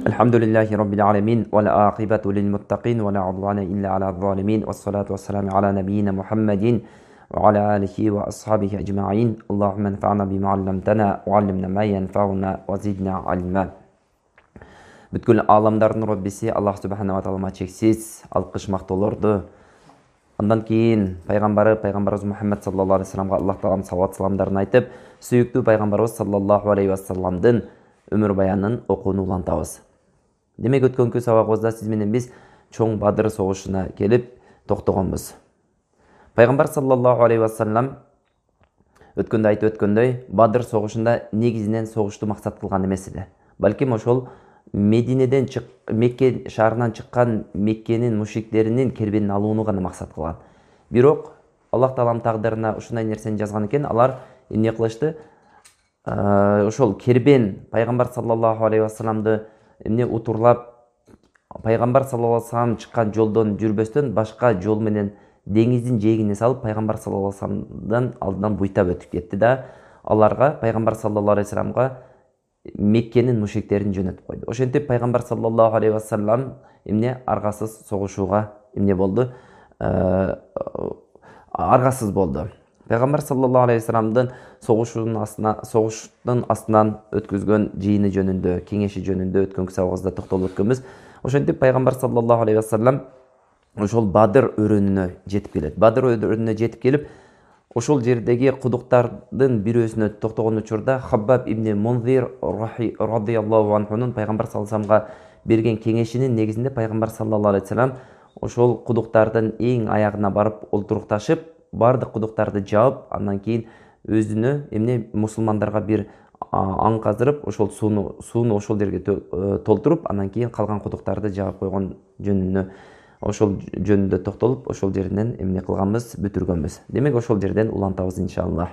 الحمد لله رب العالمين والعاقبة للمتقين ولا عدوان إلا على الظالمين والصلاة والسلام على نبينا محمد وعلى آله وأصحابه أجمعين اللهم انفعنا بما علمتنا وعلمنا ما ينفعنا وزدنا علما. Бүткүл аламдардын Роббиси Аллах субханала тағала чексиз алкыш мактоолорду. Андан кийин пайгамбарыбыз Мухаммад саллаллаху алейхи вассаламга Аллах тағалам салават саламдарын айтып, сүйүктүү пайгамбарыбыз саллаллаху алейхи вассаламдын өмүр баянын окууну улантабыз. Демек өткөнкү сабагыбызда сиз менен биз чоң Бадыр согушуна келип токтогонбуз. Пайгамбар саллаллаху алейхи вассалам өткөндө айтып өткөндөй, Бадыр согушунда негизинен согушту максат кылган эмес эле. Балким ошол Мединеден Мекке шаарынан чыккан Меккенин мушриктеринин кербенин алууну гана максат кылган. Бирок Аллах таалам тагдырына ушундай нерсени жазган экен, алар эмне кылышты? Ошол кербен пайгамбар саллаллаху алейхи вассаламды эмне утурлап, пайгамбар саллаллаху алейхи вассалам чыккан жолдон жүрбөстөн башка жол менен деңиздин жээгине салып пайгамбар саллаллаху алейхи вассаламдан алдынан буйтап өтүп кетти да, аларга пайгамбар саллаллаху алейхи вассаламга Меккенин мушриктерин жөнөтүп койду. Ошентип пайгамбар саллаллаху алейхи вассалам эмне аргасыз согушууга эмне болду? Аргасыз болду. Пайгамбар саллаллаху алейхи вассаламдын согуштун астынан өткөзгөн жыйыны жөнүндө, кеңеши жөнүндө өткөнкү сабагыбызда токтолуп өткөнбүз. Ошентип пайгамбар саллаллаху алейхи вассалам ошол Бадыр өрөөнүнө жетип келет. Бадыр өрөөнүнө жетип келип, ошол жердеги кудуктардын бирөөсүнө токтогон учурда Хаббаб ибн Мунзир радыйаллаху анхунун пайгамбар саллаллаху алейхи вассаламга берген кеңешинин негизинде пайгамбар саллаллаху алейхи вассалам ошол кудуктардын эң аягына барып олтурукташып, бардык кудуктарды жаап, андан кийин өзүнө эмне мусулмандарга бир аң каздырып, ошол сууну ошол жерге толтуруп, андан кийин калган кудуктарды жаап койгон ошол жөнүндө токтолуп, ошол жеринен эмне кылганбыз, бүтүргөнбүз. Демек ошол жерден улантабыз иншаллах.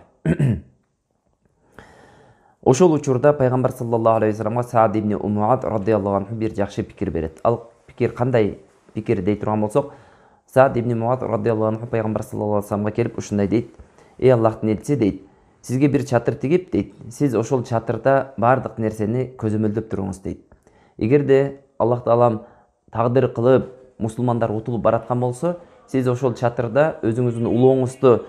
Ошол учурда пайгамбар саллаллаху алейхи вассаламга Саад ибн Муад радыйаллаху анху бир жакшы пикир берет. Ал пикир кандай пикир дей турган болсок, Саад ибн Муад радыйаллаху анху пайгамбар саллаллаху алейхи вассаламга келип ушундай дейт: "Эй Аллахтын элчиси" дейт, "Сизге бир чатыр тигип" дейт, "Сиз ошол чатырда бардык нерсени көзөмөлдөп туруңуз" дейт. Эгерде Аллах таалам тагдыр кылып мусулмандар утулуп бараткан болсо, сиз ошол чатырда өзүңүздүн улооңузду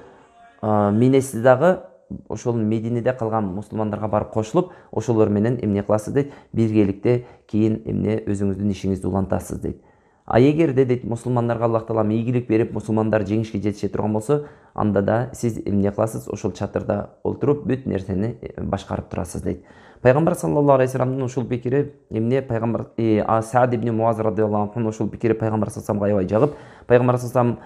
минесиз дагы ошол Мединеде калган мусулмандарга барып кошулуп, ошолор менен эмне кыласыз дейт, биргеликте кийин эмне өзүңүздүн ишиңизди улантасыз дейт. А эгерде дейт мусулмандарга Аллах таалам ийгилик берип, мусулмандар жеңишке жетише турган болсо, анда да сиз эмне кыласыз, ошол чатырда олтуруп бүт нерсени башкарып турасыз дейт. Пайгамбар саллаллаху алейхи вассаламдын ушул пикири эмне пайгамбар Саад ибн Муаз радыйаллаху анху ушул пикири пайгамбар саллаллаху алейхи вассаламга аябай жагып, пайгамбар саллаллаху алейхи вассалам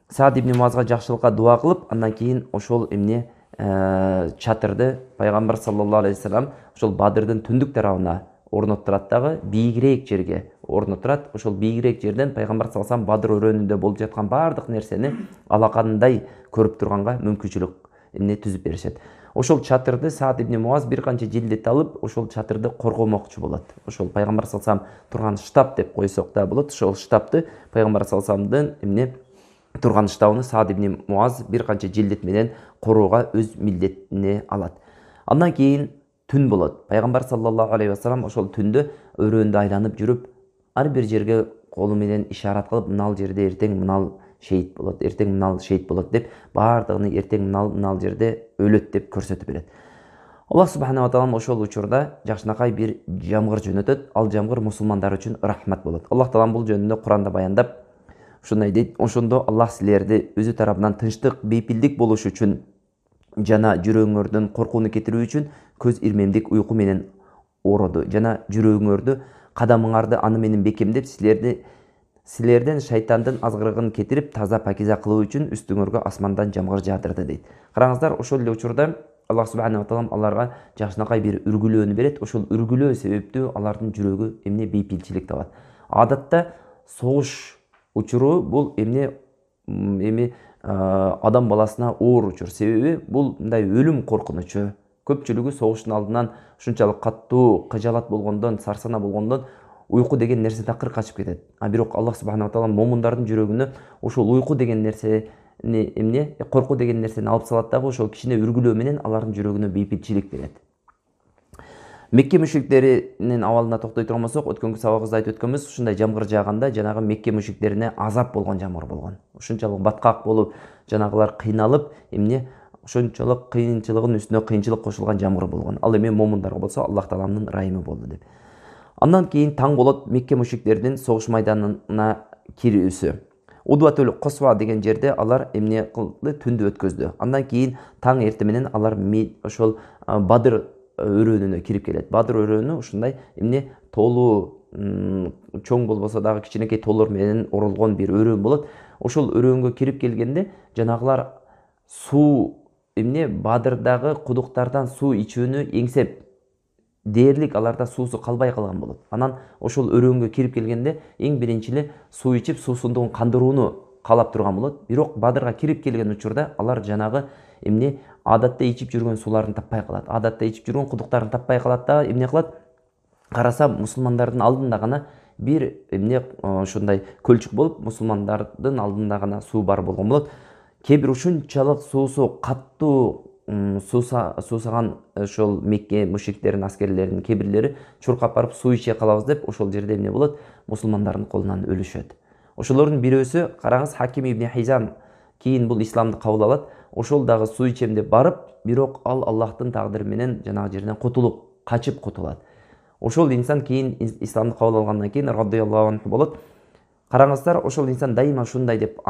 Саад ибн Муазга жакшылыкка дуа кылып, андан кийин ошол эмне чатырды пайгамбар саллаллаху алейхи вассалам ошол Бадырдын түндүк тарабына орноттурат дагы, бийигирээк жерге орноттурат. Ошол бийигирээк жерден пайгамбар саллаллаху алейхи вассалам Бадыр өрөөнүндө болуп жаткан бардык нерсени алакандай көрүп турганга мүмкүнчүлүк эмне түзүп беришет. Ошол чатырды Саад ибн Муаз бир канча жилдет алып, ошол чатырды коргомокчу болот. Ошол пайгамбар саллаллаху алейхи вассалам турган штаб деп койсок да болот. Ошол штабты пайгамбар саллаллаху алейхи вассаламдын эмне турган штабын Саад ибн Муаз бир канча жилдет менен корууга өз милдетине алат. Андан кийин түн болот. Пайгамбар саллаллаху алейхи вассалам ошол түндө өрөөндө айланып жүрүп, ар бир жерге колу менен ишарат кылып, мынал жерде эртең мынал шейит болот, эртең мынал шейит болот деп, бардыгын эртең мынал жерде өлөт деп көрсөтүп берет. Аллах субханала таалам ошол учурда жакшынакай бир жамгыр жөнөтөт. Ал жамгыр мусулмандар үчүн рахмат болот. Аллах таалам бул жөнүндө Куранда баяндап ушундай дейт: "Ошондо Аллах силерди өзү тарабынан тынчтык, бейпилдик болуш үчүн жана жүрөгүңөрдөн коркууну кетирүү үчүн көз ирмемдик уйку менен ороду жана жүрөгүңөрдү, кадамыңарды аны менен бекемдеп, силерден шайтандын азгырыгын кетирип, таза пакиза кылуу үчүн үстүңөргө асмандан жамгыр жаадырды" дейт. Караңыздар, ошол эле учурда Аллах субханала таалам аларга жакшынакай бир үргүлөөнү берет. Ошол үргүлөө себептүү алардын жүрөгү эмне бейпилчилик табат. Адатта согуш учуру бул адам баласына оор учур. Себеби бул мындай өлүм коркунучу. Көпчүлүгү согуштун алдынан ушунчалык каттуу кыжалат болгондон, сарсана болгондон уйку деген нерсе такыр качып кетет. А бирок Аллах субханала таалам момундардын жүрөгүнө ошол уйку деген нерсени коркуу деген нерсени алып салат дагы, ошол кичине үргүлөө менен алардын жүрөгүнө бейпилчилик берет. Мекке мüşриктеринин абалына токтой турган болсок, өткөнкү сабагыбызда айтып өткөнбүз, ушундай жамгыр жааганда жанагы Мекке мüşриктерине азап болгон жамгыр болгон. Ушунчалык баткак болуп, жанагылар кыйналып, эмне ошончолук кыйынчылыгын үстүнө кыйынчылык кошулган жамгыр болгон. Ал эми момундарга болсо Аллах Тааланын райымы болду деп. Андан кийин таң болот Мекке мüşриктеринин согуш майданына кирүүсү. Удватул Косва деген жерде алар эмне кылды, түндү өткөздү. Андан кийин таң эрте менен алар ошол Бадыр өрөөнүнө кирип келет. Бадыр өрөөнү ушундай эмне толуу чоң болбосо дагы кичинекей тоолор менен оролгон бир өрөөн болот. Ошол өрөөнгө кирип келгенде жанагылар суу эмне Бадырдагы кудуктардан суу ичүүнү эңсеп, дээрлик аларда суусу калбай калган болот. Анан ошол өрөөнгө кирип келгенде эң биринчи суу ичип, суусундугун кандырууну каалап турган болот. Бирок Бадырга кирип келген учурда алар жанагы эмне адатта ичип жүргөн сууларын таппай калат. Адатта ичип жүргөн кудуктарын таппай калат да эмне кылат? Караса мусулмандардын алдында гана бир эмне ушундай көлчүк болуп, мусулмандардын алдында гана суу бар болгон болот. Кээ бир ушунчалык суусу каттуу суусаган ошол Мекке мушриктеринин аскерлеринин кээ бирлери чуркап барып суу иче калабыз деп ошол жерде эмне болот? Мусулмандардын колунан өлүшөт. Ошолордун бирөөсү, караңыз, Хаким ибн Хизам кийин бул исламды кабыл алат. Ошол дагы суу ичем деп барып, бирок ал Аллахтын тагдыры менен жанагы жерден кутулуп, качып кутулат. Ошол инсан кийин исламды кабыл алгандан кийин раддияллаху анху болот. Караңыздар, ошол инсан дайыма ушундай деп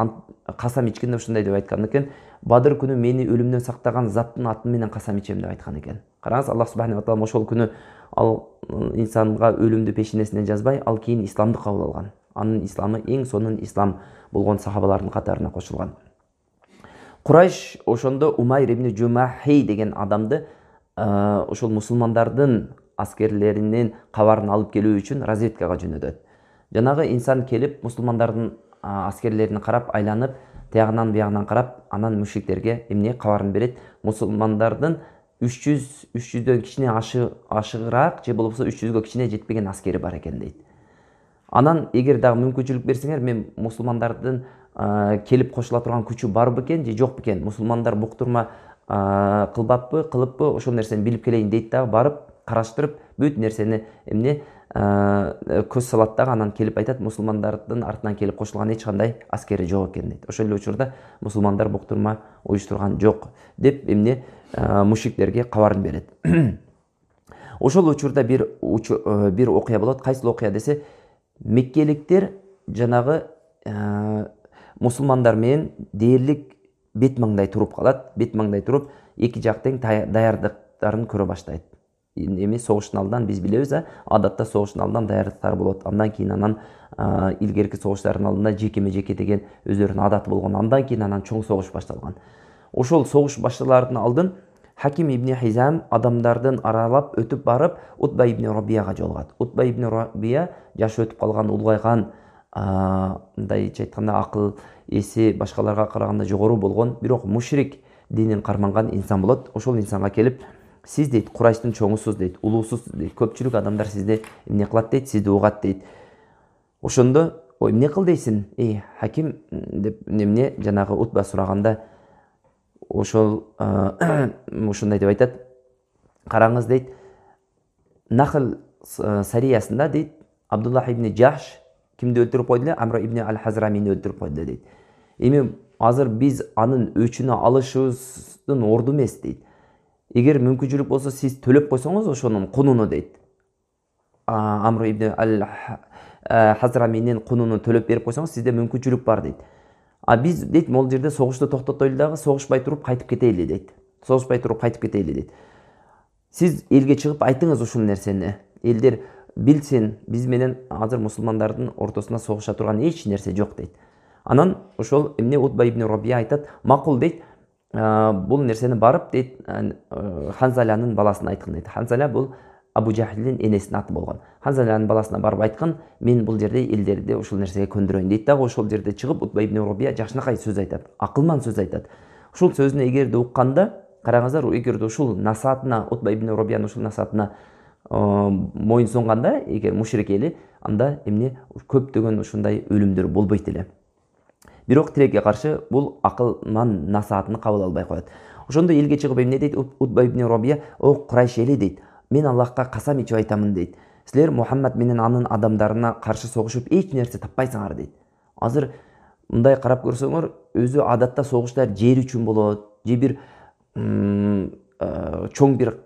касам ичкенде ушундай деп айткан экен: Бадыр күнү мени өлүмдөн сактаган заттын аты менен касам ичем деп айткан экен. Караңыз, Аллах субхана ва таала ошол күнү ал инсанга өлүмдү пешенесинен жазбай, ал кийин исламды кабыл алган. Анын исламы эң сонун ислам болгон сахабалардын катарына кошулган. Курайш ошондо Умайр ибн Жумахи деген адамды ошол мусулмандардын аскерлеринин кабарын алып келүү үчүн разведкага жөнөтөт. Жанагы инсан келип мусулмандардын аскерлерин карап, айланып, тиягынан биягынан карап, анан мушриктерге эмне кабарын берет? Мусулмандардын 300дөн кичине ашыгыраак же болбосо 300гө кичине жетпеген аскери бар экен дейт. Анан эгер дагы мүмкүнчүлүк берсеңер, мен мусулмандардын келип кошула турган күчү бар бекен же жок бекен? Мусулмандар буктурма кылбаппы, кылыппы, ошол нерсени билип келейин дейт дагы, барып караштырып, бүт нерсени эмне көз салат дагы, анан келип айтат: мусулмандардын артынан келип кошулган эч кандай аскери жок экен дейт. Ошол эле учурда мусулмандар буктурма уюштурган жок деп эмне мушриктерге кабарын берет. Ошол учурда бир окуя болот. Кайсыл окуя десе, меккеликтер жанагы мусулмандар менен дээрлик бет маңдай туруп калат. Бет маңдай туруп, эки жак тең даярдыктарын көрө баштайт. Эми согуштун алдынан биз билебиз, адатта согуштун алдынан даярдыктар болот. Андан кийин анан илгерки согуштардын алдында жекеме-жеке деген өздөрүнүн адаты болгон. Андан кийин анан чоң согуш башталган. Ошол согуш башталаардын алдын Хаким ибн Хизам адамдардын аралап өтүп барып Утба ибн Рабияга жолугат. Утба ибн Рабия жашы өтүп калган, улгайган, мындайча айтканда акыл эси башкаларга караганда жогору болгон, бирок мушрик динин карманган инсан болот. Ошол инсанга келип: сиз дейт, Курайштын чоңусуз дейт, улуусуз дейт, көпчүлүк адамдар сизди эмне кылат дейт, сизди угат дейт. Ошондо: ой, эмне кыл дейсиң, Хаким деп эмне жанагы Утба сураганда, ошол ушундай деп айтат: караңыз дейт, Нахл сариясында дейт, Абдуллах ибн Жахш кимди өлтүрүп койду эле? Амр ибн Аль-Хазрамини өлтүрүп койду дейт. Эми азыр биз анын өчүнө алышыбыздын орду эмес дейт. Эгер мүмкүнчүлүк болсо, сиз төлөп койсоңуз ошонун кунуну дейт. Амр ибн Аль-Хазраминин кунуну төлөп берип койсоңуз, сизде мүмкүнчүлүк бар дейт. Биз дейт, могул жерде согушту токтотойлу дагы, согушпай туруп кайтып кетейли дейт. Согушпай туруп кайтып кетейли дейт. Сиз элге чыгып айтыңыз ушул нерсени. Элдер билсин, биз менен азыр мусулмандардын ортосунда согуша турган эч нерсе жок дейт. Анан ошол эмне Утба ибн Рабия айтат: макул дейт, бул нерсени барып дейт Ханзалянын баласына айткын дейт. Ханзаля бул Абу Жахлдин энесинин аты болгон. Ханзалянын баласына барып айткан: мен бул жерде элдерди ушул нерсеге көндүрөйүн дейт дагы. Ошол жерде чыгып Утба ибн Рабия жакшынакай сөз айтат, акылман сөз айтат. Ушул сөзүнү эгерде укканда, караңыздар, эгерде ушул насаатына, Утба ибн Рабиянын ушул насаатына моюн сунганда, эгер мушрик эли, анда эмне көптөгөн ушундай өлүмдөр болбойт эле. Бирок тилекке каршы бул акылман насаатын кабыл албай коет. Ошондо элге чыгып эмне дейт Утба ибн Рабия: о Курайш эли дейт, мен Аллахка касам ичип айтамын дейт. Силер Мухаммад менен анын адамдарына каршы согушуп эч нерсе таппайсыңар дейт. Азыр мындай карап көрсөңөр, өзү адатта согуштар жер үчүн болот, же бир чоң бир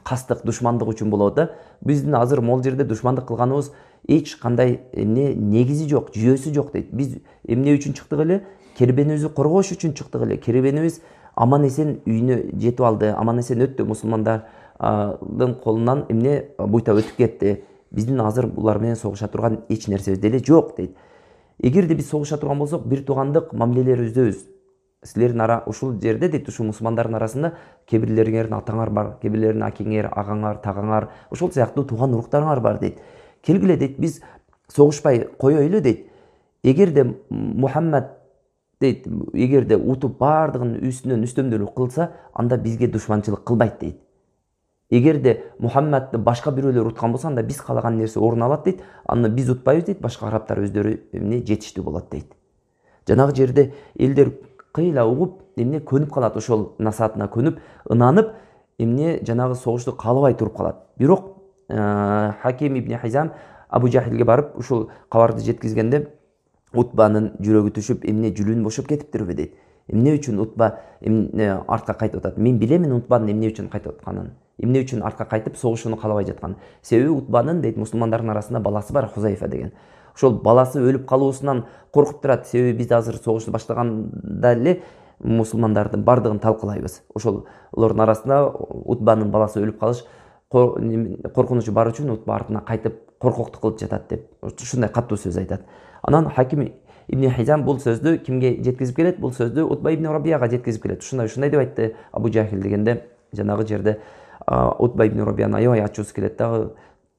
кастык, душмандык үчүн болот да. Биздин азыр могул жерде душмандык кылганыбыз эч кандай негизи жок, жүйөсү жок дейт. Биз эмне үчүн чыктык эле? Кербенибизди коргош үчүн чыктык эле. Кербенибиз аман эсен үйүнө жетип алды, аман эсен өттү, мусулмандардын колунан буйта өтүп кетти. Биздин азыр булар менен согуша турган эч нерсебиз деле жок дейт. Эгерде биз согуша турган болсок, бир туугандык мамилелер үздөбүз. Силердин ушул жерде дейт, ушул мусулмандардын арасында кээ бирлериңердин атаңар бар, кээ бирлеринин акеңер, агаңар, тагаңар, ошол сыяктуу тууган уруктарыңар бар дейт. Келгиле дейт, биз согушпай коёйлу дейт. Эгерде Мухаммад дейт, эгерде утуп бардыгын үстүнөн үстөмдүүлүк кылса, анда бизге душманчылык кылбайт дейт. Эгерде Мухаммадды башка бирөөлөр уткан болсо, анда биз каалаган нерсе орун алат дейт. Аны биз утпайбыз дейт, башка арабтар өздөрү жетиштүү болот дейт. Жанагы жерде элдер кыйла угуп, көнүп калат, ошол насаатына көнүп, ынанып, жанагы согушту каалабай туруп калат. Бирок Хаким ибн Хизам Абу Жахилге барып, ушул кабарды жеткизгенде, Утбанын жүрөгү түшүп, жүрүүн бошоп кетиптирби дейт. Эмне үчүн Утба артка кайтып атат? Мен билемин Утбанын эмне үчүн кайтып атканын. Эмне үчүн артка кайтып согушууну каалабай жатканын. Себеби Утбанын дейт, мусулмандардын арасында баласы бар, Хузайфа деген. Ошол баласы өлүп калуусунан коркуп турат. Себеби биз азыр согушту баштаганда эле мусулмандардын бардыгын талкуулайбыз. Ошолордун арасында Утбанын баласы өлүп калыш коркунучу бар үчүн Утба артына кайтып коркоктук кылып жатат деп ушундай каттуу сөз айтат. Анан Хаким ибн Хизам бул сөздү кимге жеткизип келет? Бул сөздү Утба ибн Рабияга жеткизип келет. Ушундай деп айтты Абу Жахил дегенде, жанагы жерде Утба ибн Рабияны аябай ачуусу келет дагы.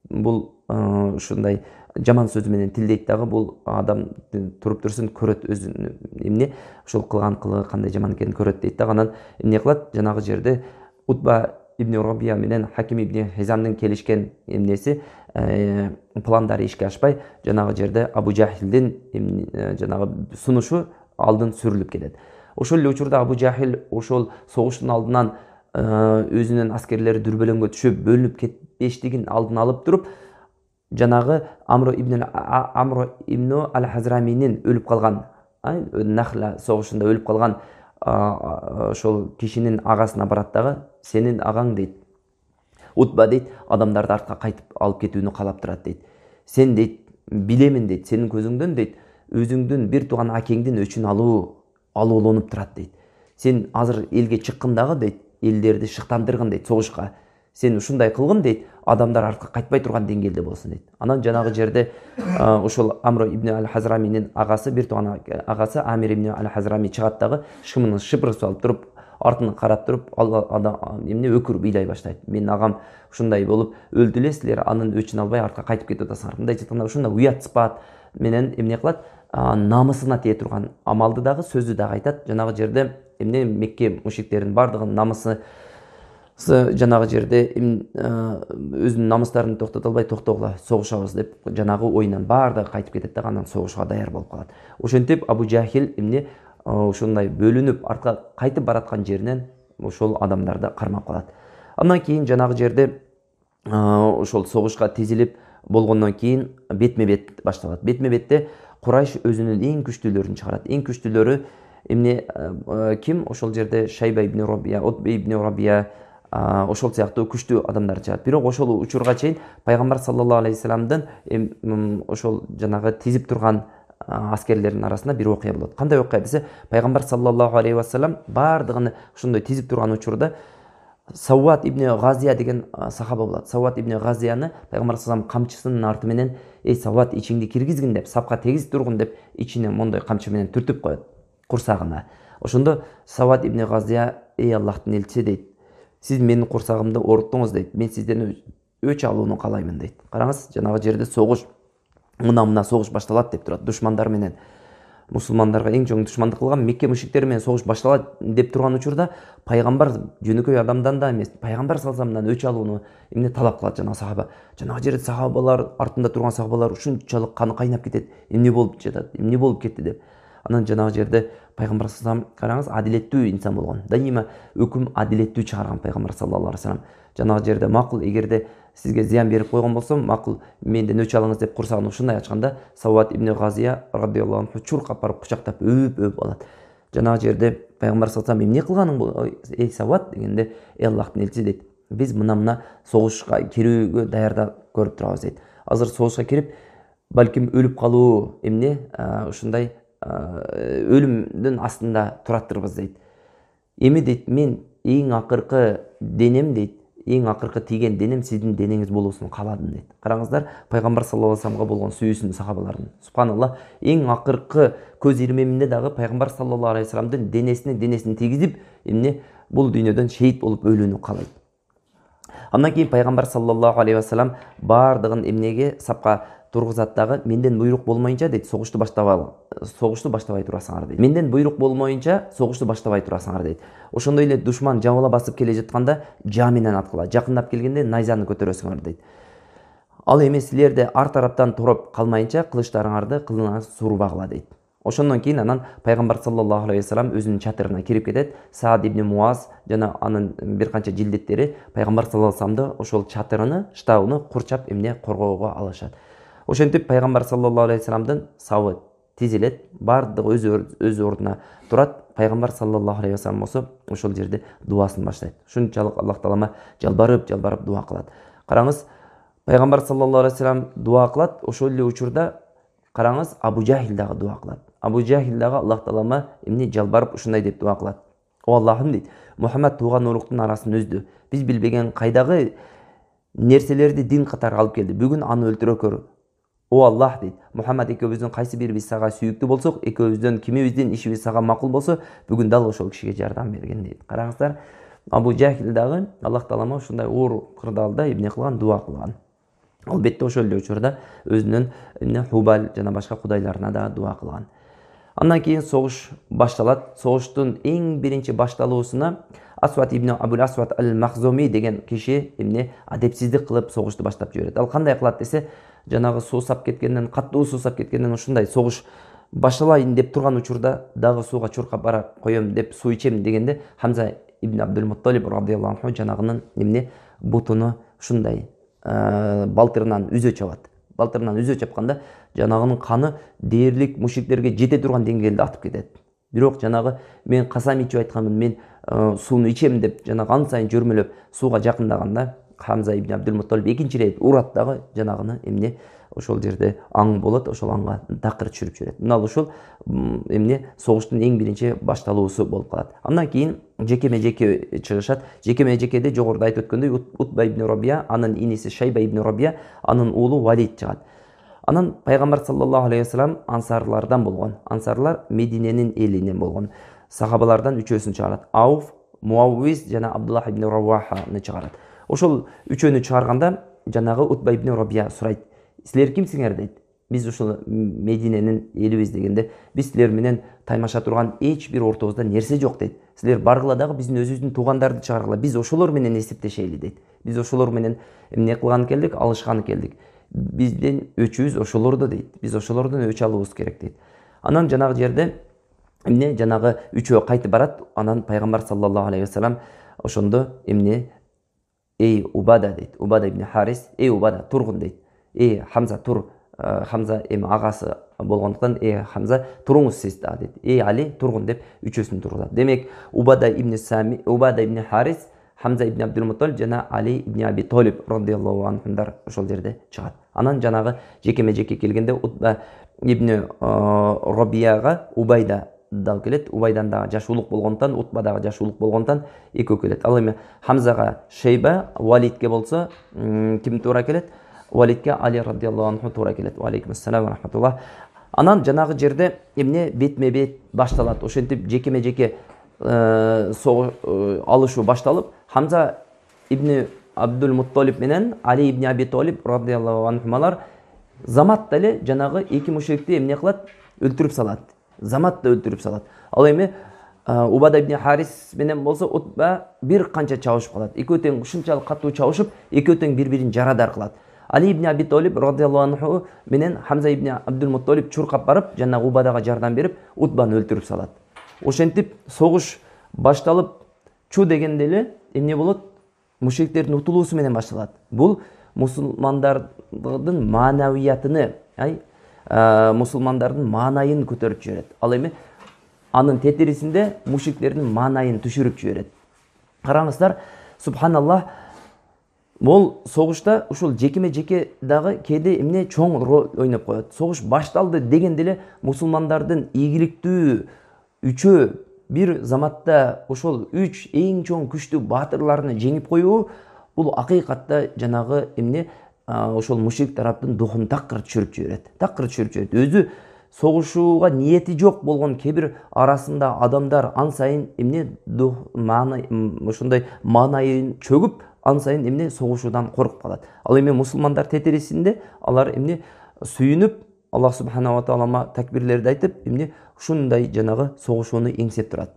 Бул ушундай жаман сөзү менен тилдейт дагы. Бул адам туруп турсун, көрөт өзүн ошол кылган кылыгы кандай жаман экенин көрөт дейт дагы. Анан эмне кылат? Жанагы жерде Утба ибн Рабия менен Хаким ибн Хизамдын келишкен пландары ишке ашпай, жанагы жерде Абу Жахилдин жанагы сунушу алдын сүрүлүп кетет. Ошол эле учурда Абу Жахил ошол согуштун алдынан өзүнүн аскерлери дүрбөлөңгө түшүп, бөлүнүп кетпештигин алдын алып туруп, жанагы Амро ибн ал-Хазраминин өлүп калган, Нахла согушунда өлүп калган ошол кишинин агасына барат дагы. Сенин агаң дейт, Утба дейт, адамдарды артка кайтып алып кетүүнү каалап турат дейт. Сен дейт, билемин дейт, сенин көзүңдөн дейт, өзүңдүн бир тууган акеңдин өчүн алуулонуп турат дейт. Сен азыр элге чыккын дагы дейт, элдерди шыктандыргын дейт согушка. Сен ушундай кылгын дейт, адамдар артка кайтпай турган деңгээлде болсун дейт. Анан жанагы жерде ошол Амро ибн ал-Хазраминин агасы, бир тууган агасы Амир ибн ал-Хазрами чыгат дагы, шымынын шыпырып алып туруп, артын карап туруп, өкүрүп ыйлай баштайт. Менин агам ушундай болуп өлдү эле, силер анын өчүн албай артка кайтып кетип атасыңар. Мындай айтканда ушундай уят сыпат менен эмне кылат? Намысына тие турган амалды дагы, сөздү дагы айтат. Жанагы жерде Мекке мушриктеринин бардыгынын намысы жанагы жерде өзүнүн намыстарын токтото албай, токтогула, согушабыз деп жанагы оюнан бардыгы кайтып кетет да, анан согушууга даяр болуп калат. Ошентип Абу Жахил ушундай бөлүнүп артка кайтып бараткан жеринен ошол адамдарды кармап калат. Андан кийин жанагы жерде ошол согушка тизилип болгондон кийин бетме-бет башталат. Бетме-бетте Курайш өзүнүн эң күчтүүлөрүн чыгарат. Эң күчтүүлөрү ким? Ошол жерде Шайба ибн Рабия, Утба ибн Рабия, ошол сыяктуу күчтүү адамдар чыгат. Бирок ошол учурга чейин пайгамбар саллаллаху алейхи вассаламдын ошол жанагы тизип турган аскерлердин арасында бир окуя болот. Кандай окуя десе, пайгамбар саллаллаху алейхи вассалам бардыгын ошондой тизип турган учурда Сауат ибн Газия деген сахаба болот. Сауат ибн Газияны пайгамбар саллаллаху алейхи камчысынын арты менен Сауат ичиңди киргизгин деп, сапка тегиз тургун деп, ичине мондой камчы менен түртүп коет курсагына. Ошондо Сауат ибн Газия, Аллахтын элчиси дейт, сиз менин курсагымды ооруттуңуз дейт, мен сизден өч алууну каалаймын дейт. Караңыз, жанагы жерде согуш, мына согуш башталат деп турат. Душмандар менен, мусулмандарга эң чоң душмандык кылган Мекке мушриктери менен согуш башталат деп турган учурда пайгамбар жөнөкөй адамдан да эмес, пайгамбар салсамдан өч алууну талап кылат жанагы сахаба. Жанагы жерде сахабалар, артында турган сахабалар ушунчалык каны кайнап кетет. Эмне болуп жатат? Эмне болуп кетти деп. Анан жанагы жерде пайгамбар саллаллаху алейхи караңыз, адилеттүү инсан болгон. Дайыма өкүм адилеттүү чыгарган пайгамбар саллаллаху алейхи вассалам. Жанагы жерде макул, эгерде сизге зыян берип койгон болсом, макул менден өч алыңыз деп курсагын ушундай ачканда, Сауат ибн Газия радиаллаху анху чуркап барып кучактап өп алат. Жанагы жерде пайгамбар саллаллаху алейхи эмне кылганың бул, эй Сауат дегенде, Аллахтын элчиси дейт, биз мына согушка кирүүгө даярдап көрүп турабыз дейт. Азыр согушка кирип, балким өлүп калуу эмне ушундай өлүмдүн астында тураттырбыз дейт. Эми дейт, мен эң акыркы денем дейт, эң акыркы тийген денем сиздин денеңиз болуусун кааладым дейт. Караңыздар, пайгамбар саллаллаху алейхи вассаламга болгон сүйүүсүн сахабалардын. Субханаллах, эң акыркы көз ирмеминде дагы пайгамбар саллаллаху алейхи вассаламдын денесине тийгизип, эмне бул дүйнөдөн шейит болуп өлүүнү каалайт. Андан кийин пайгамбар саллаллаху алейхи вассалам бардыгын эмнеге сапка тургузат дагы, менден буйрук болмоюнча дейт, согушту баштабай турасыңар дейт. Менден буйрук болмоюнча согушту баштабай турасыңар дейт. Ошондой эле душман жабыла басып келе жатканда жаминен аткыла, жакындап келгенде найзаны көтөрөсүңөр дейт. Ал эми силерде ар тараптан тороп калмайынча кылычтарыңарды кылыңар сурбагыла дейт. Ошондон кийин анан пайгамбар саллаллаху алейхи вассалам өзүнүн чатырына кирип кетет. Саад ибн Муаз жана анын бир канча жилдеттери пайгамбар саллаллаху алейхи вассаламды ошол чатырыны, штабыны курчап эмне коргоого алышат. Ошентип пайгамбар саллаллаху алейхи вассаламдын сабы тизилет, бардыгы өз ордуна турат. Пайгамбар саллаллаху алейхи вассалам болсо ошол жерде дуасын баштайт. Ушунчалык Аллах таалама жалбарып дуа кылат. Караңыз, пайгамбар саллаллаху алейхи вассалам дуа кылат, ошол эле учурда караңыз, Абу Жахил дагы дуа кылат. Абу Жахил дагы Аллах таалама эмне жалбарып ушундай деп дуа кылат. О Аллахым дейт, Мухаммад тууган уруктун арасын өздү. Биз билбеген кайдагы нерселерди дин катары алып келди. Бүгүн аны өлтүрө көр. О Аллах дейт, Мухаммад экөөбүздүн кайсы бирибиз сага сүйүктүү болсок, экөөбүздөн кимибиздин ишибиз сага макул болсо, бүгүн дал ошол кишиге жардам берген дейт. Караңыздар, Абу Жахил дагы Аллах таалама ушундай оор кырдаалда эмне кылган, дуа кылган. Албетте ошол эле учурда өзүнүн Хубал жана башка кудайларына да дуа кылган. Андан кийин согуш башталат. Согуштун эң биринчи башталуусуна Асват ибн Абул Асват ал-Махзуми деген киши эмне адепсиздик кылып согушту баштап жиберет. Ал кандай кылат десе, жанагы суусап кеткенден, каттуу суусап кеткенден ушундай согуш башталайын деп турган учурда дагы сууга чуркап бара коем деп суу ичем дегенде Хамза ибн Абдул Мутталиб радиаллаху анху жанагынын эмне бутуну ушундай балтырынан үзө чабат. Балтырынан үзө чапканда жанагынын каны дээрлик мушриктерге жете турган деңгээлде атып кетет. Бирок жанагы мен касам ичип айтканмын, мен сууну ичем деп жанагы ан сайын жөрмөлөп сууга жакындаганда Хамза ибн Абдул Мутталиб экинчи рет урат дагы жанагыны эмне ошол жерде аң болот, ошол аңга такыр түшүрүп жиберет. Мына ошол эмне согуштун эң биринчи башталуусу болуп калат. Андан кийин жекеме-жеке чыгышат. Жекеме-жекеде жогоруда айтып өткөндөй Утба ибн Рабия, анын иниси Шайба ибн Рабия, анын уулу Валид чыгат. Анан пайгамбар саллаллаху алейхи вассалам ансарлардан болгон. Ансарлар Мединенин элинен болгон. Сахабалардан үчөөсүн чыгарат. Ауф, Муаввиз жана Абдуллах ибн Раваханы чыгарат. Ошол үчөөнү чыгарганда жанагы Утба ибн Рабия сурайт: "Силер кимсиңер?" дейт. "Биз ушул Мединенин элибиз" дегенде, "Биз силер менен таймаша турган эч бир ортобузда нерсе жок" дейт. "Силер баргыла дагы биздин өзүбүздүн туугандарды чыгаргыла. Биз ошолор менен эсептешели" дейт. "Биз ошолор менен эмне кылганы келдик? Алышканы келдик. Биздин өчүбүз ошолордо" дейт. "Биз ошолордон өч алуубуз керек" дейт. Анан жанагы жерде эмне жанагы үчөө кайтып барат. Анан пайгамбар саллаллаху алейхи вассалам ошондо эмне: "Эй Убада" дейт. Убада ибн Харис: "Эй Убада, тургун" дейт. "Эй Хамза, тур." Хамза эми агасы болгондуктан: "Эй Хамза, туруңуз сиз да" дейт. "Эй Али, тургун" деп үчөөсүн тургузат. Демек Убада ибн Харис, Хамза ибн Абдул Мутталиб жана Али ибн Аби Толиб радиаллаху анхундар ошол жерде чыгат. Анан жанагы жекеме-жеке келгенде Утба ибн Рабияга Убайда дагы келет. Убайдан дагы жаш улук болгондуктан, Утба дагы жаш улук болгондуктан экөө келет. Ал эми Хамзага Шейба, Валидке болсо ким туура келет? Валидке Али радиаллаху анху туура келет. Ва алейкум ассалам ва рахматуллах. Анан жанагы жерде эмне бетме-бет башталат. Ошентип жекеме-жеке алышуу башталып, Хамза ибн Абдул Мутталиб менен Али ибн Аби Толиб радиаллаху анхумалар заматта эле жанагы эки мушрикти эмне кылат? Өлтүрүп салат. Заматта өлтүрүп салат. Ал эми Убада ибн Харис менен болсо Утба бир канча чабышып калат. Экөө тең ушунчалык катуу чабышып, экөө тең бири-бирин жарадар кылат. Али ибн Аби Толиб радиаллаху анху менен Хамза ибн Абдул Мутталиб чуркап барып, жана Убадага жардам берип, Утбаны өлтүрүп салат. Ошентип согуш башталып, чу дегенде эле эмне болот? Мушриктердин утулуусу менен башталат. Бул мусулмандардын маанавиятыны, мусулмандардын маанайын көтөрүп жиберет. Ал эми анын тетирисинде мушриктердин маанайын түшүрүп жиберет. Караңыздар, субханаллах, бул согушта ушул жекеме-жеке дагы кээде эмне чоң роль ойноп коет. Согуш башталды дегенде эле мусулмандардын ийгиликтүү үчөө бир заматта ошол 3 эң чоң күчтүү баатырларны жеңип коюу, бул акыйкатта жанагы эмне ошол мушрик тараптын духун такыр түшүрүп жиберет. Өзү согушууга ниети жок болгон кебир арасында адамдар ан сайын эмне ошондой маанайын чөгүп, ан сайын эмне согушуудан коркуп калат. Ал эми мусулмандар тетирисинде алар эмне сүйүнүп, Аллах субханаху ва таалама такбирлерди айтып, эмне ушундай жанагы согушууну эңсеп турат.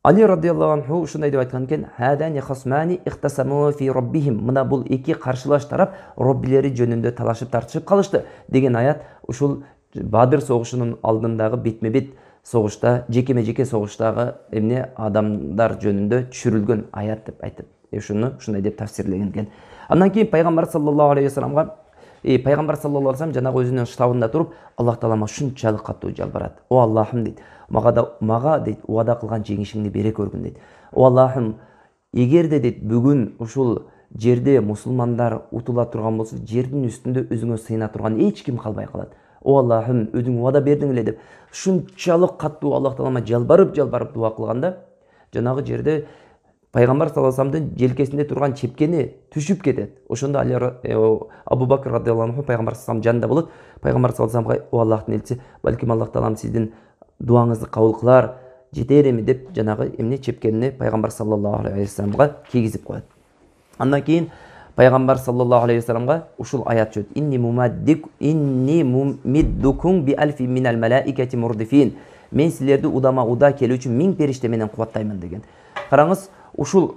Али радиаллаху анху ушундай деп айткан экен: "Хадани хасмани ихтасаму фи раббихим". Мына бул эки каршылаш тарап роббилери жөнүндө талашып тартышып калышты деген аят ушул Бадыр согушунун алдындагы бетме-бет согушта, жекеме-жеке согуштагы эмне адамдар жөнүндө түшүрүлгөн аят деп айтып, ушундай деп тафсирлеген экен. Андан кийин пайгамбар саллаллаху алейхи вассаламга пайгамбар саллаллаху алейхи вассалам жанагы өзүнүн штабында туруп, Аллах таалама ушунчалык катуу жалбарат. О Аллахым дейт, мага дейт убада кылган жеңишиңди бере көргүн дейт. О Аллахым, эгерде дейт бүгүн ушул жерде мусулмандар утула турган болсо, жердин үстүндө өзүңө сыйына турган эч ким калбай калат. О Аллахым, өзүң убада бердиң эле деп ушунчалык катуу Аллах таалама жалбарып дуа кылганда, жанагы жерде пайгамбар саллаллаху алейхи вассаламдын желкесинде турган чепкени түшүп кетет. Ошондо Абу Бакр радиаллаху анху пайгамбар саллаллаху алейхи вассалам жанында болот. Пайгамбар саллаллаху алейхи вассаламга: "О Аллахтын элчиси, балким Аллах таалам сиздин дуаңызды кабыл кылар, жетер эми" деп жанагы эмне чепкенини пайгамбар саллаллаху алейхи вассаламга кийгизип коет. Андан кийин пайгамбар саллаллаху алейхи вассаламга ушул аят чөт: "Инни мумиддукум би алфи минал малаикати мурдифин". Мен силерди удама-уда келүүчү 1000 периште менен кубаттаймын деген. Караңыз, ушул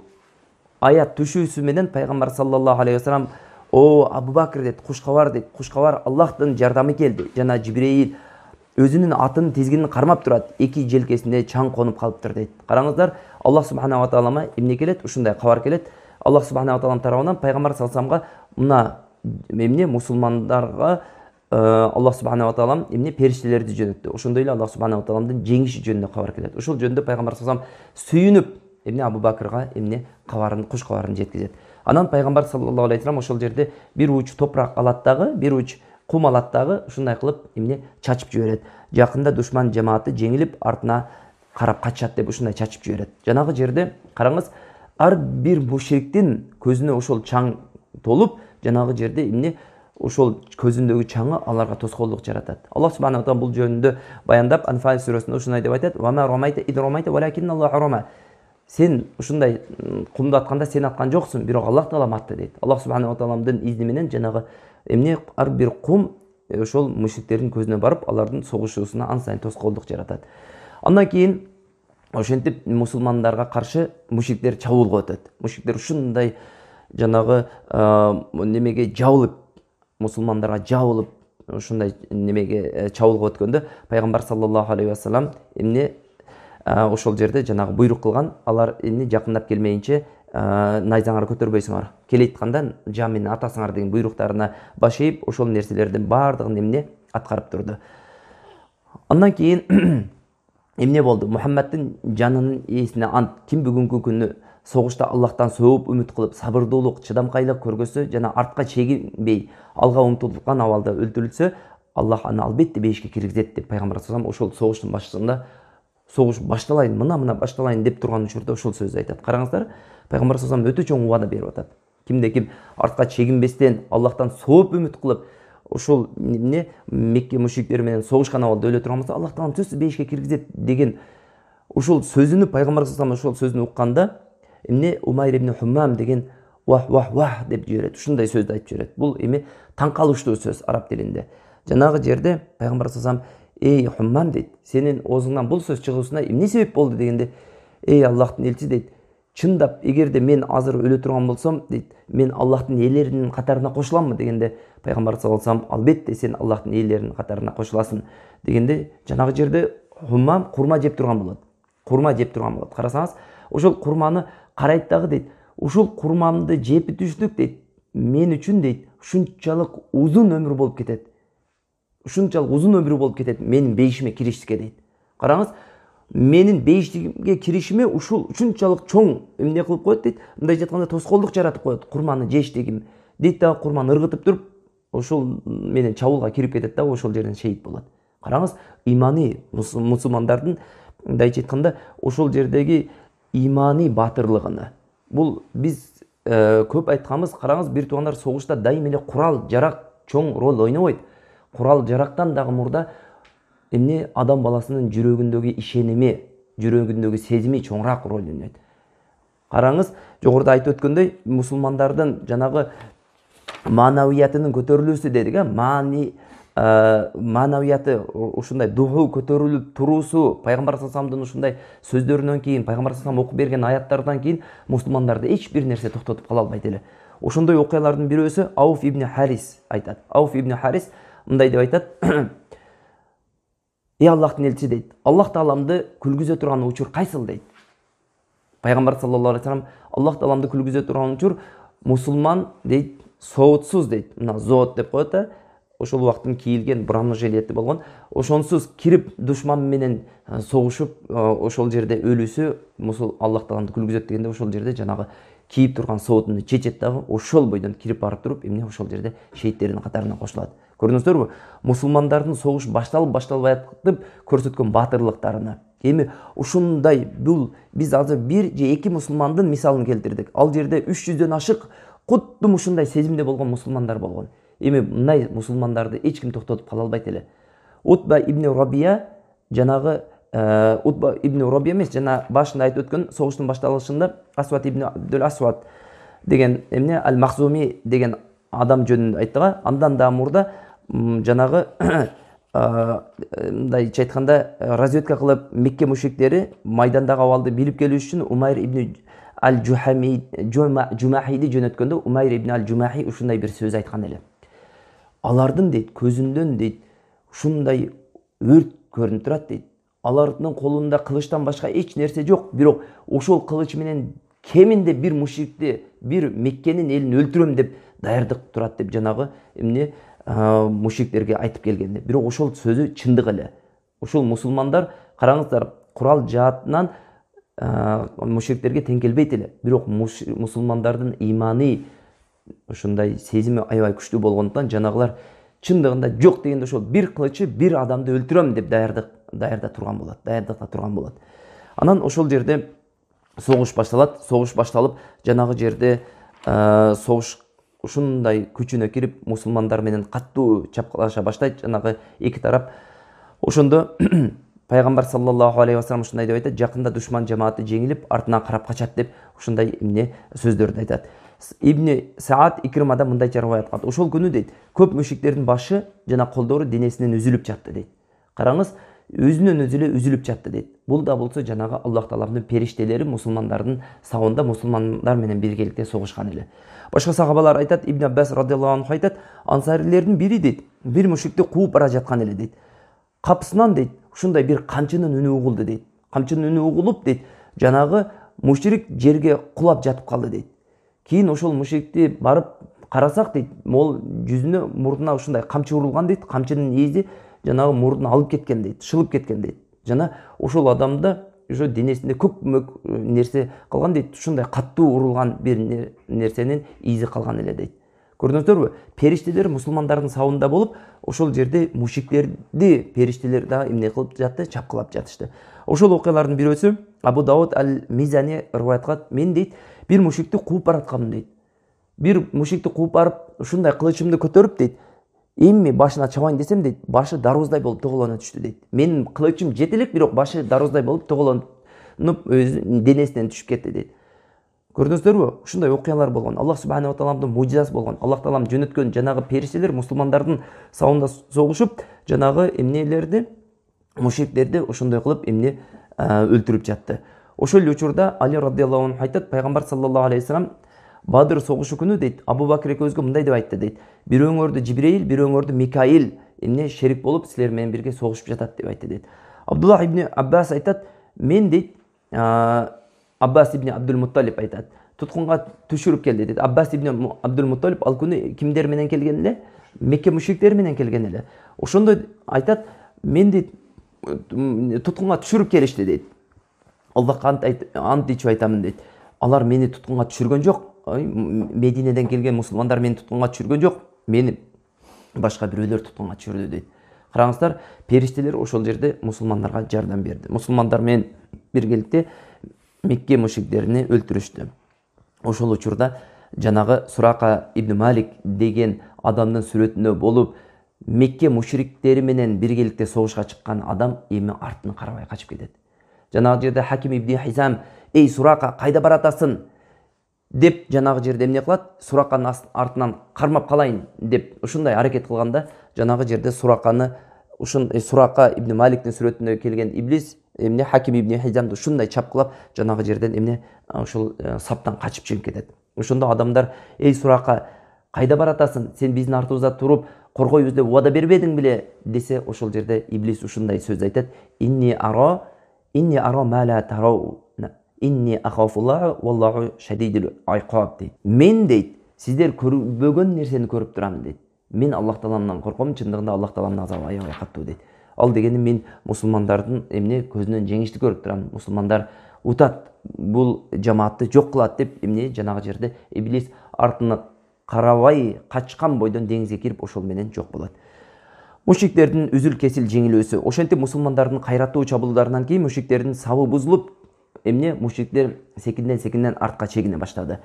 аят түшүүсү менен пайгамбар саллаллаху алейхи вассалам: "О Абу Бакр" дейт, "Кушкабар" дейт, "Кушкабар, Аллахтын жардамы келди". Жана Жибрейил өзүнүн атын тизгинин кармап турат, эки желкесинде чаң конуп калыптыр дейт. Караңыздар, Аллах субханаху ва таалама эмне келет? Ушундай кабар келет. Аллах субханаху ва таалам тарабынан пайгамбар саллаллаху алейхи вассаламга мына эмне мусулмандарга Аллах субханаху ва таалам эмне периштелерди жөнөттү. Ошондой эле Аллах субханаху ва тааламдын жеңиши жөнүндө кабар келет. Ушул жөнүндө пайгамбар саллаллаху алейхи вассалам сүйүнүп эмне Абу Бакрга эмне куш кабарын жеткизет. Анан пайгамбар саллаллаху алейхи вассалам ошол жерде бир уч топурак алат дагы, бир уч кум алат дагы, ушундай кылып эмне чачып жиберет. Жакында душман жамааты жеңилип артына карап качат деп ушундай чачып жиберет. Жанагы жерде караңыз, ар бир мушриктин көзүнө ошол чаң толуп, жанагы жерде эмне ошол көзүндөгү чаңы аларга тоскоолдук жаратат. Аллах субханаху ва таала бул жөнүндө баяндап Анфал сүрөсүндө ушундай деп айтат: "Ва ма рамайта ид рамайта валакинналлаху рама". Сен ушундай кумду атканда сен аткан жоксуң, бирок Аллах таалам атты дейт. Аллах субханаху ва тааламдын изни менен жанагы эмне ар бир кум ошол мушриктердин көзүнө барып, алардын согушуусуна ан сайын тоскоолдук жаратат. Андан кийин ошентип мусулмандарга каршы мушриктер чабуулга өтөт. Мушриктер ушундай жанагы немеге жабылып, мусулмандарга жабылып, ушундай немеге чабуулга өткөндө пайгамбар саллаллаху алейхи вассалам эмне ошол жерде жанагы буйрук кылган, алар эмне жакындап келмейинче найзаңар көтөрбөйсүңөр, келейтканда жан менен атасыңар деген буйруктарына баш ийип, ошол нерселердин баардыгын эмне аткарып турду. Андан кийин эмне болду? Мухаммаддын жанынын ээсине ант, ким бүгүнкү күнү согушта Аллахтан сөөп үмүт кылып, сабырдуулук, чыдамкайлык көргөсө жана артка чегинбей, алга умтулган абалда өлтүрүлсө, Аллах аны албетте бейишке киргизет деп пайгамбар саллаллаху алейхи вассалам ошол согуштун башында согуш башталайын, мына башталайын деп турган учурда ошол сөздү айтат. Караңыздар, пайгамбар саллаллаху алейхи вассалам өтө чоң убада берип атат. Кимде-ким артка чегинбестен, Аллахтан сөөп үмүт кылып, ошол эмне Мекке мушриктери менен согушкан абалда өлө турган болсо, Аллах таалам сөзсүз бейишке киргизет деген ушул сөзүнү пайгамбар саллаллаху алейхи вассалам ошол сөзүн укканда, эмне Умайр ибн Хуммам деген вах деп жиберет. Ушундай сөздү айтып жиберет. Бул эми таң калыштуу сөз араб тилинде. Жанагы жерде пайгамбар саллаллаху алейхи вассалам: "Эй Хуммам" дейт, "Сенин оозуңдан бул сөз чыгуусуна эмне себеп болду?" дегенде, "Эй Аллахтын элчиси" дейт, чындап эгерде мен азыр өлө турган болсом дейт, мен Аллахтын ээлеринин катарына кошуламбы дегенде пайгамбар саллаллаху алейхи вассалам албетте сен Аллахтын ээлеринин катарына кошуласың дегенде жанагы жерде хумам курма жеп турган болот. Курма жеп турган болот. Карасаңыз, ошол курманы карайт дагы дейт. Ушул курмамды жеп бүтүштүк дейт. Мен үчүн дейт, ушунчалык узун өмүр болуп кетет. Ушунчалык узун өмүр болуп кетет менин бейишиме киришке дейт. Караңыз, менин бейишиме киришиме ушунчалык чоң эмне кылып коет дейт. Мындай айтканда тоскоолдук жаратып коет курманы жештигим. Дейт дагы курманы ыргытып туруп, ошол менен чабуулга кирип кетет дагы ошол жерден шейит болот. Караңыз, иманы мусулмандардын мындайча айтканда ошол жердеги иманы батырлыгыны. Бул биз көп айтканбыз, караңыз, бир туугандар, согушта дайым эле курал жарак чоң роль ойнобойт. Курал жарактан дагы мурда эмне адам баласынын жүрөгүндөгү ишеними, жүрөгүндөгү сезими чоңураак роль ойнойт. Караңыз, жогоруда айтып өткөндөй, мусулмандардын жанагы маанавиятынын көтөрүлүүсү дедик, маанавияты ушундай духу көтөрүлүп туруусу пайгамбар саллаллаху алейхи вассаламдын ушундай сөздөрүнөн кийин, пайгамбар саллаллаху алейхи вассалам окуп берген аяттардан кийин мусулмандарды эч бир нерсе токтотуп кала албайт эле. Ошондой окуялардын бирөөсү Ауф ибн Харис айтат. Ауф ибн Харис мындай деп айтат: "Эй Аллахтын элчиси" дейт, "Аллах тааламды күлгүзө турган учур кайсыл?" дейт. Пайгамбар саллаллаху алейхи вассалам Аллах тааламды күлгүзө турган учур мусулман дейт, соотсуз дейт. Мына зоот деп коет да. Ошол убакыттын кийилген бурамы жилети болгон. Ошонсуз кирип душман менен согушуп, ошол жерде өлүүсү Аллах тааламды күлгүзөт дегенде ошол жерде жанагы кийип турган соотун чечет дагы, ошол бойдон кирип барып туруп, эмне ошол жерде шейттердин катарына кошулат. Көрдүңүздөрбү? Мусулмандардын согуш башталбай атып көрсөткөн батырлыктарыны. Эми ушундай бул биз азыр бир же эки мусулмандын мисалын келтирдик. Ал жерде 300дөн ашык куттум ушундай сезимде болгон мусулмандар болгон. Эми мындай мусулмандарды эч ким токтотуп кала албайт эле. Утба ибн Рабия жанагы Утба ибн Рабия эмес, жана башында айтып өткөн согуштун башталышында Асват ибн Абдул Асват деген эмне Ал-Махзуми деген адам жөнүндө айттыга. Андан да мурда жанагы мындайча айтканда разведка кылып Мекке мушриктери майдандагы абалды билип келүү үчүн Умайр ибн Аль-Жумахиди жөнөткөндө Умайр ибн Аль-Жумахи ушундай бир сөз айткан эле. Алардын дейт көзүндөн дейт ушундай өрт көрүнүп турат дейт. Алардын колунда кылычтан башка эч нерсе жок, бирок ошол кылыч менен кеминде бир мушрикти, бир Меккенин элин өлтүрөм деп даярдык турат деп жанагы эмне мушриктерге айтып келген. Бирок ошол сөзү чындык эле. Ошол мусулмандар, караңыздар, курал жаатынан мушриктерге тең келбейт эле. Бирок мусулмандардын иманы ушундай сезими аябай күчтүү болгондуктан жанагылар чындыгында жок дегенде ошол бир кылычы бир адамды өлтүрөм деп даярда турган болот, даярдыкта турган болот. Анан ошол жерде согуш башталат. Согуш башталып, жанагы жерде согуш ушундай күчүнө кирип, мусулмандар менен каттуу чапкылаша баштайт жанагы эки тарап. Ошондо пайгамбар саллаллаху алейхи вассалам ушундай деп айтат: "Жакында душман жамааты жеңилип, артынан карап качат" деп ушундай эмне сөздөрдү айтат. Ибн Саад Икримада мындайча риваят кылат: "Ошол күнү" дейт, "көп мушриктердин башы жана колдору денесинен үзүлүп жатты" дейт. Караңыз, өзүнөн өзү эле үзүлүп жатты дейт. Бул да болсо жанагы Аллах тааланын периштелери мусулмандардын сабында мусулмандар менен биргеликте согушкан эле. Башка сахабалар айтат, Ибн Аббас радыйаллаху анху айтат, ансарилердин бири дейт, бир мушрикти кууп бара жаткан эле дейт. Капысынан дейт, ушундай бир камчынын үнү угулду дейт. Камчынын үнү угулуп дейт, жанагы мушрик жерге кулап жатып калды дейт. Кийин ошол мушрикти барып карасак дейт, мол жүзүнө, мурдуна ушундай камчы урулган дейт, камчынын ээзи жанагы мурдун алып кеткен дейт, шылып кеткен дейт. Жана ошол адамда ошо денесинде көк нерсе калган дейт, ушундай каттуу урулган бир нерсенин изи калган эле дейт. Көрдүңүздөрбү? Периштелер мусулмандардын сабында болуп, ошол жерде мушриктерди периштелер да эмне кылып жатты, чапкылап жатышты. Ошол окуялардын бирөөсү Абу Дауд Аль-Мизани риваят кылат: "Мен дейт, бир мушрикти кууп бараткам" дейт. Бир мушрикти кууп барып, ушундай кылычымды көтөрүп дейт, эми башына чабайын десем дейт, башы дарбоздай болуп тоголоно түштү дейт. Менин кылычым жете элек, бирок башы дарбоздай болуп тоголонуп өз денесинен түшүп кетти дейт. Көрдүңүздөрбү? Ушундай окуялар болгон. Аллах субханаху ва тааламдын мужизасы болгон. Аллах таалам жөнөткөн жанагы периштелер мусулмандардын сабында согушуп, жанагы эмнелерди, мушриктерди ошондой кылып эмне өлтүрүп жатты. Ошол учурда Али радиаллаху анху айтат, пайгамбар саллаллаху алейхи вассалам Бадыр согушу күнү дейт, Абу Бакыр экөөбүзгө мындай деп айтты дейт. Бирөөңөрдү Жибрейил, бирөөңөрдү Микаил эмне шерик болуп силер менен бирге согушуп жатат деп айтты дейт. Абдуллах ибн Аббас айтат, мен дейт, Аббас ибн Абдул Мутталиб айтат, туткунга түшүрүп келди дейт. Аббас ибн Абдул Мутталиб ал күнү кимдер менен келген эле? Мекке мушриктери менен келген эле. Ошондо айтат, мен дейт туткунга түшүрүп келишти дейт. Аллахка ант ичип айтамын дейт. Алар мени туткунга түшүргөн жок. Мединеден келген мусулмандар мени туткунга түшүргөн жок. Мени башка бирөөлөр туткунга түшүрдү дейт. Караңыздар, периштелер ошол жерде мусулмандарга жардам берди. Мусулмандар менен биргеликте Мекке мушриктерини өлтүрүштү. Ошол учурда жанагы Сурака ибн Малик деген адамдын сүрөтүндө болуп, Мекке мушриктери менен биргеликте согушка чыккан адам эми артын карабай качып кетет. Жанагы жерде Хаким ибн Хизам, эй Сурака, кайда баратасың деп жанагы жерде эмне кылат? Сураканын артынан кармап калайын деп ушундай аракет кылганда, жанагы жерде Сураканы Сурака ибн Маликтин сүрөтүндө келген иблис эмне Хаким ибн Хизамды ушундай чапкылап, жанагы жерден эмне ушул саптан качып чыгып кетет. Ошондо адамдар, эй Сурака, кайда баратасың? Сен биздин артыбызда туруп коргойбуз деп убада бербедиң беле десе, ошол жерде иблис ушундай сөз айтат: Инни аро ма ла тарау. Инни ахафуллаху валлаху шадидул айқаб дейт. Мен дейт, сиздер көрбөгөн нерсени көрүп турам дейт. Мен Аллах Тааланан корком, чындыгында Аллах Тааланын азабы аябай каттуу дейт. Ал дегени мен мусулмандардын эмне көзүнөн жеңишти көрүп турам. Мусулмандар утат, бул жамаатты жок кылат деп эмне жанагы жерде иблис артына карабай качкан бойдон деңизге кирип ошол менен жок болот. Мушриктердин үзүл кесил жеңилүүсү. Ошентип мусулмандардын кайраттуу чабуулдарынан кийин мушриктердин сабы бузулуп, эмне мушриктер секинден артка чегине баштады.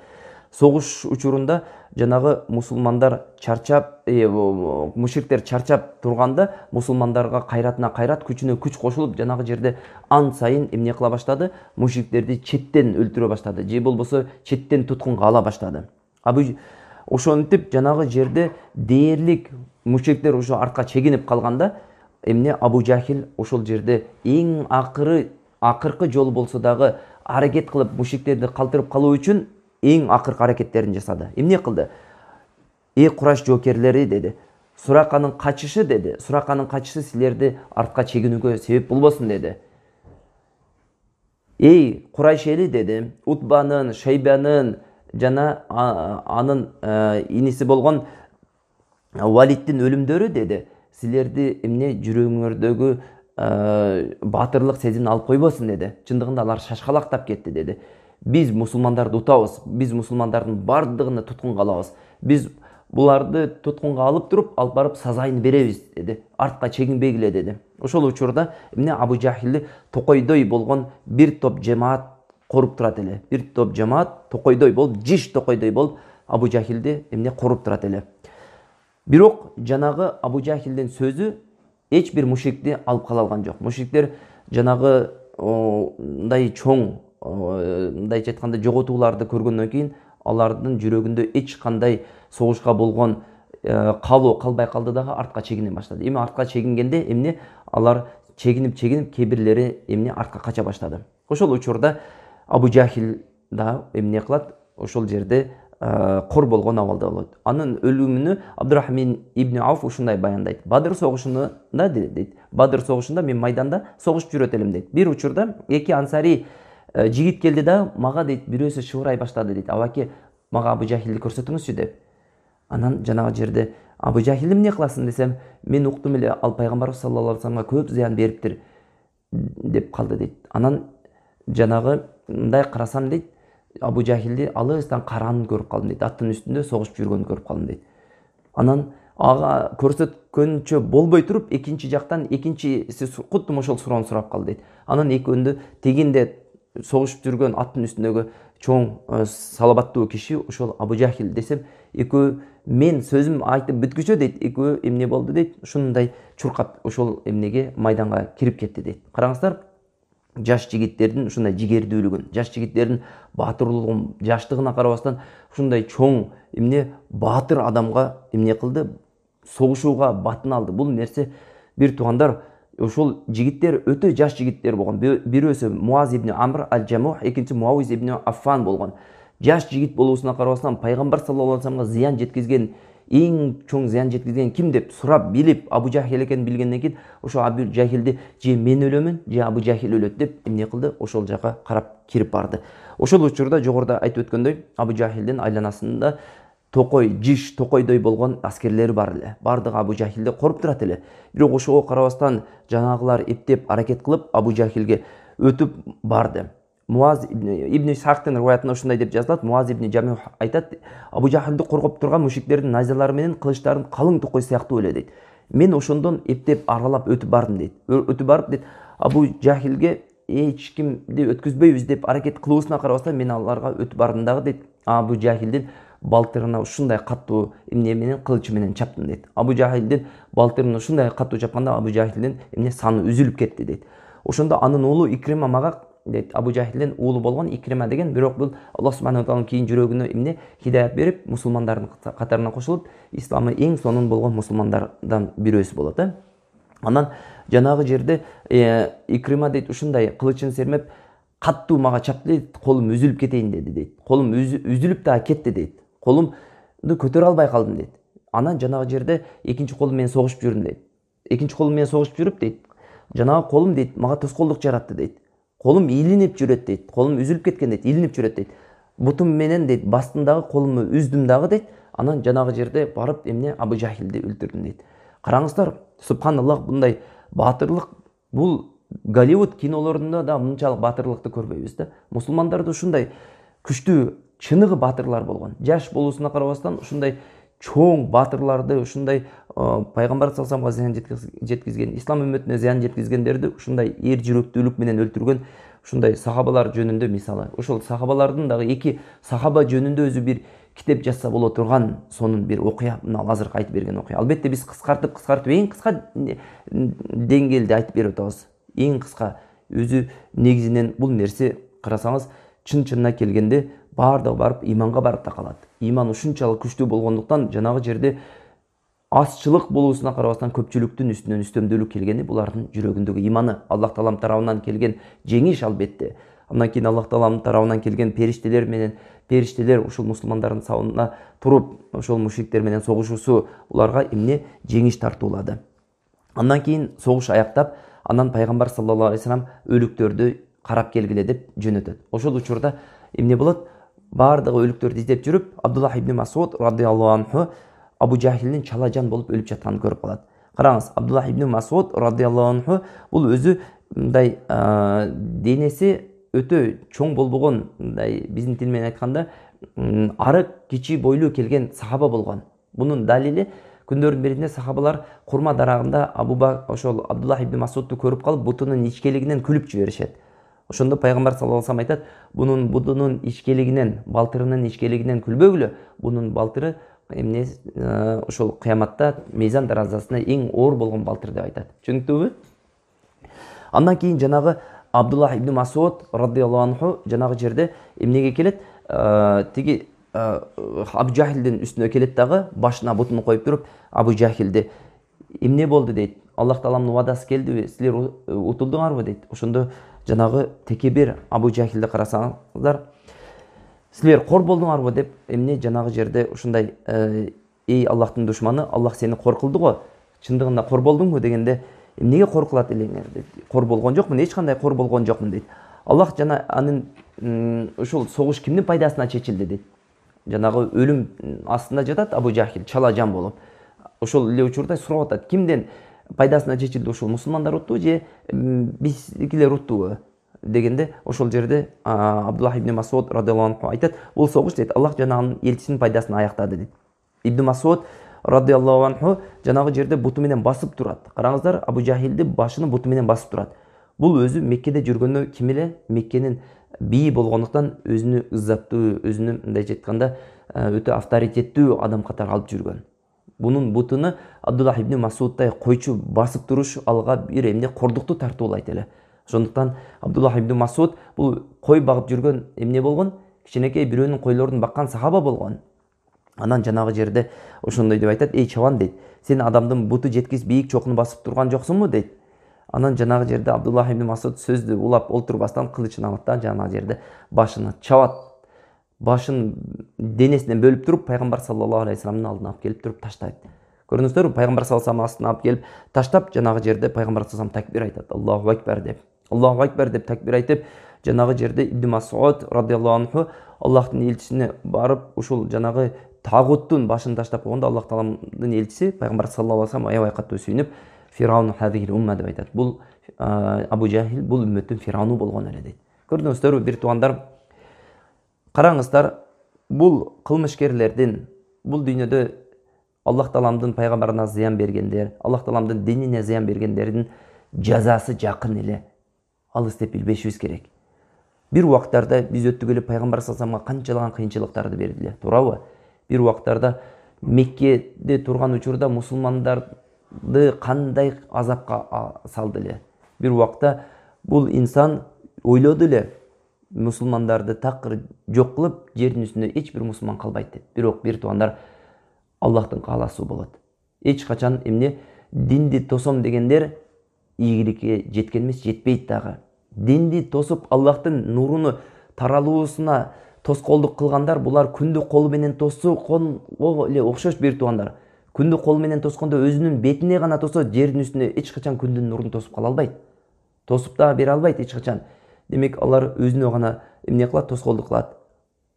Согуш учурунда жанагы мусулмандар чарчап, мушриктер чарчап турганда, мусулмандарга кайратына кайрат, күчүнө күч кошулуп, жанагы жерде ан сайын эмне кыла баштады? Мушриктерди четтен өлтүрө баштады. Же болбосо четтен туткунга ала баштады. Ошентип жанагы жерде дээрлик мушриктер ошо артка чегинип калганда, эмне Абу Жахил ошол жерде эң акыркы жолу болсо дагы аракет кылып мушриктерди калтырып калуу үчүн эң акыркы аракеттерин жасады. Эмне кылды? Эй Курайш жоокерлери деди. Сураканын качышы деди. Сураканын качышы силерди артка чегинүүгө себеп болбосун деди. Эй Курайш эли деди. Утбанын, Шайбанын жана анын иниси болгон Валидтин өлүмдөрү деди. Силерди эмне жүрөгүңөрдөгү батырлык сезимин алып койбосун деди. Чындыгында алар шашкалактап кетти деди. Биз мусулмандарды утабыз, биз мусулмандардын бардыгын туткунга алабыз. Биз буларды туткунга алып туруп, алып барып сазайын беребиз деди. Артка чегинбегиле деди. Ошол учурда эмне Абу Жахилди токойдой болгон бир топ жамаат коруп турат эле. Бир топ жамаат токойдой болуп, жиш токойдой болуп, Абу Жахилди эмне коруп турат эле. Бирок жанагы Абу Жахилдин сөзү эч бир мушрикти алып кала алган жок. Мушриктер жанагы мындай чоң, мындайча айтканда жоготууларды көргөндөн кийин алардын жүрөгүндө эч кандай согушка болгон калуу калбай калды дагы артка чегине баштады. Эми артка чегингенде эмне алар чегинип кээ бирлери эмне артка кача баштады. Ошол учурда Абу Жахил да эмне кылат? Ошол жерде кор болгон абалда болот. Анын өлүмүнө Абдурахман ибн Ауф ушундай баяндайт. Бадыр согушунда дейт. Бадыр согушунда мен майданда согушуп жүрөт элем дейт. Бир учурда эки ансари жигит келди да, мага дейт, бирөөсү шыбырай баштады дейт. Абаке, мага Абу Жахилди көрсөтүңүзчү деп. Анан жанагы жерде Абу Жахилди эмне кыласың десем, мен уктум эле, ал пайгамбар саллаллаху алейхи вассаламга көп зыян бериптир деп калды дейт. Анан жанагы мындай карасам дейт, Абу Жахилди алыстан каранын көрүп калдым дейт. Аттын үстүндө согушуп жүргөнүн көрүп калдым дейт. Анан ага көрсөткөнчө болбой туруп, экинчи жактан экинчиси куттум ошол суроону сурап калды дейт. Анан экөөндө тегинде согушуп жүргөн аттын үстүндөгү чоң салабаттуу киши ошол Абу Жахил десем, экөө мен сөзүм айтып бүткүчө дейт, экөө эмне болду дейт, ушундай чуркап ошол эмнеге майданга кирип кетти дейт. Караңыздар, жаш жигиттердин ушундай жигердүүлүгүн, жаш жигиттердин баатырлыгын, жаштыгына карабастан ушундай чоң эмне баатыр адамга эмне кылды? Согушууга батын алды. Бул нерсе бир туугандар ошол жигиттер өтө жаш жигиттер болгон. Бирөөсү Муаз ибн Амр аль-Жамух, экинчи Муавиз ибн Аффан болгон. Жаш жигит болуусуна карабастан пайгамбар саллаллаху алейхи вассаламга зыян жеткизген, эң чоң зыян жеткизген ким деп сурап билип, Абу Жахил экенин билгенден кийин ошо Абу Жахилди же мен өлөмүн, же Абу Жахил өлөт деп эмне кылды? Ошол жака карап кирип барды. Ошол учурда жогоруда айтып өткөндөй, Абу Жахилдин айланасында жиш токойдой болгон аскерлери бар эле. Бардыгы Абу Жахилди коруп турат эле. Бирок ошого карабастан жанагылар эптеп аракет кылып Абу Жахилге өтүп барды. Муаз ибн Исхактын риваятында ушундай деп жазылат. Муаз ибн Жамух айтат: Абу Жахилди коргоп турган мушриктердин найзалары менен кылычтарын калың токой сыяктуу эле дейт. Мен ошондон эптеп аралап өтүп бардым дейт. Өтүп барып дейт, Абу Жахилге эч кимди өткүзбөйбүз деп аракет кылуусуна карабастан мен аларга өтүп бардым дагы дейт. Абу Жахилдин балтырына ушундай каттуу эмне менен кылычы менен чаптым дейт. Абу Жахилдин балтырына ушундай каттуу чапканда Абу Жахилдин эмне саны үзүлүп кетти дейт. Ошондо анын уулу Икрима мага дейт, Абу Жахилдин уулу болгон Икрима деген, бирок бул Аллах субханаху ва тааланын кийин жүрөгүнө эмне хидаят берип, мусулмандардын катарына кошулуп, исламы эң сонун болгон мусулмандардан бирөөсү болот. Анан жанагы жерде Икрима дейт ушундай кылычын сермеп каттуу мага чапты дейт, колум үзүлүп кетейин деди дейт. Колум үзүлүп дагы кетти дейт. Колумду көтөрө албай калдым дейт. Анан жанагы жерде экинчи колум менен согушуп жүрдүм дейт. Экинчи колум менен согушуп жүрүп дейт, жанагы колум дейт мага тоскоолдук жаратты дейт. Колум илинип жүрөт дейт. Колум үзүлүп кеткен дейт, илинип жүрөт дейт. Бутум менен дейт бастым дагы, колумду үздүм дагы дейт. Анан жанагы жерде барып эмне Абу Жахилди өлтүрдүм дейт. Караңыздар, субханаллах, мындай баатырлык бул Голливуд кинолорунда да мынчалык баатырлыкты көрбөйбүз да. Мусулмандарда ушундай күчтүү чыныгы баатырлар болгон. Жаш болуусуна карабастан ушундай чоң баатырларды, ушундай пайгамбар саллаллаху алейхи ва саллам зыян жеткизген, ислам үммөтүнө зыян жеткизгендерди ушундай эр жүрөктүүлүк менен өлтүргөн ушундай сахабалар жөнүндө, мисалы ошол сахабалардын дагы эки сахаба жөнүндө өзү бир китеп жазса боло турган сонун бир окуя, мына азыркы айтып берген окуя. Албетте биз кыскартып эң кыска деңгээлде айтып берип атабыз. Эң кыска өзү негизинен бул нерсе карасаңыз чын-чынына келгенде бардыгы барып иманга барып такалат. Иман ушунчалык күчтүү болгондуктан жанагы жерде азчылык болуусуна карабастан көпчүлүктүн үстүнөн үстөмдүүлүк келгени булардын жүрөгүндөгү иманы, Аллах таалам тарабынан келген жеңиш албетте. Андан кийин Аллах таалам тарабынан келген периштелер ушул мусулмандардын сабына туруп, ошол мушриктер менен согушуусу уларга эмне жеңиш тартуулады. Андан кийин согуш аяктап, анан пайгамбар саллаллаху алейхи ва саллям өлүктөрдү карап келгиле деп жөнөтөт. Ошол учурда эмне болот? Бардыгы өлүктөрдү издеп жүрүп, Абдуллах ибн Масуд радыйаллаху анху Абу Жахилдин чалажан болуп өлүп жатканын көрүп калат. Караңыз, Абдуллах ибн Масуд радыйаллаху анху бул өзү мындай денеси өтө чоң болбогон, мындай биздин тил менен айтканда арык, кичи бойлуу келген сахаба болгон. Бунун далили күндөрдүн биринде сахабалар курма дарагында ошол Абдуллах ибн Масудду көрүп калып, бутунун ичкелигинен күлүп жиберишет. Ошондо пайгамбар саллаллаху алейхи ва саллям айтат: "Бунун бутунун ичкелигинен, балтырынын ичкелигинен күлбөгүлө. Бунун балтыры эмне ошол кыяматта мыйзан даразасына эң оор болгон балтыр" деп айтат. Түшүнүктүүбү? Андан кийин жанагы Абдуллах ибн Масуд радыйаллаху анху жанагы жерде эмнеге келет? Тиги Абу Жахилдин үстүнө келет дагы, башына бутун коюп туруп, Абу Жахилди эмне болду дейт. Аллах тааламдын вадасы келдиби? Силер утулдуңарбы дейт. Ошондо жанагы текебир Абу Жахилди карасаңыздар, силер кор болдуңарбы деп эмне жанагы жерде ушундай эй Аллахтын душманы, Аллах сени кор кылды го, чындыгында кор болдуңбу дегенде, эмнеге кор кылат элеңер дейт. Кор болгон жокмун, эч кандай кор болгон жокмун дейт. Аллах жана анын ушул согуш кимдин пайдасына чечилди дейт. Жанагы өлүм астында жатат Абу Жахил чалажан болуп. Ошол эле учурда сурап атат: кимдин пайдасына чечилди, ушул мусулмандар утту же биздикилер уттубу дегенде, ошол жерде Абдуллах ибн Масуд радыйаллаху анху айтат: бул согуш дейт Аллах жана анын элчисинин пайдасына аяктады дейт. Ибн Масуд радыйаллаху анху жанагы жерде буту менен басып турат. Караңыздар, Абу Жахилди башыны буту менен басып турат. Бул өзү Меккеде жүргөндө ким эле? Меккенин бии болгондуктан өзүнү ыззаттуу, өзүнү мындай айтканда өтө авторитеттүү адам катары алып жүргөн. Бунун бутуну Абдуллах ибн Масуддай койчу басып туруш алга бир эмне кордукту тартуулайт эле. Ошондуктан Абдуллах ибн Масуд бул кой багып жүргөн эмне болгон? Кичинекей бирөөнүн койлорун баккан сахаба болгон. Анан жанагы жерде ошондой деп айтат: "Эй чабан" дейт, "Сен адамдын буту жеткис бийик чокуну басып турган жоксуңбу" дейт. Анан жанагы жерде Абдуллах ибн Масуд сөздү улап олтурбастан кылычын алат да жанагы жерде башыны чабат. Башын денесинен бөлүп туруп пайгамбар саллаллаху алейхи вассаламдын алдына алып келип туруп таштайт. Көрдүңүздөрбү? Пайгамбар саллаллаху алейхи вассаламдын астына алып келип таштап, жанагы жерде пайгамбар саллаллаху алейхи вассалам такбир айтат. Аллаху акбар деп. Аллаху акбар деп такбир айтып, жанагы жерде Ибн Масуд радиаллаху анху Аллахтын элчисине барып, ушул жанагы тагуттун башын таштап койгондо Аллах тааланын элчиси пайгамбар саллаллаху алейхи вассалам аябай катуу сүйүнүп, Фирауну хазихил умма деп айтат. Бул Абу Жахил бул үммөттүн фирауну болгон эле дейт. Көрдүңүздөрбү, бир туугандар? Караңыздар, бул кылмышкерлердин, бул дүйнөдө Аллах тааланын пайгамбарына зыян бергендер, Аллах тааланын динине зыян бергендердин жазасы жакын эле. Алыс деп билбешибиз керек. Бир убактарда биз өттүк эле пайгамбар саллаллаху алейхи вассаламга канчалаган кыйынчылыктарды бердилер, туурабы? Бир убактарда Меккеде турган учурда мусулмандарды кандай азапка салды эле. Бир убакта бул инсан ойлоду эле, мусулмандарды такыр жок кылып, жердин үстүндө эч бир мусулман калбайт деп. Бирок бир туугандар, Аллахтын кааласуу болот. Эч качан эмне динди тосом дегендер ийгиликке жеткен эмес, жетпейт дагы. Динди тосуп Аллахтын нуруну таралуусуна тоскоолдук кылгандар, булар күндү колу менен тосконго эле окшош бир туугандар. Күндү колу менен тоскондо өзүнүн бетине гана тосо, жердин үстүндө эч качан күндүн нурун тосуп кала албайт. Тосуп да бере албайт эч качан. Демек алар өзүнө гана эмне кылат, тоскоолдук кылат.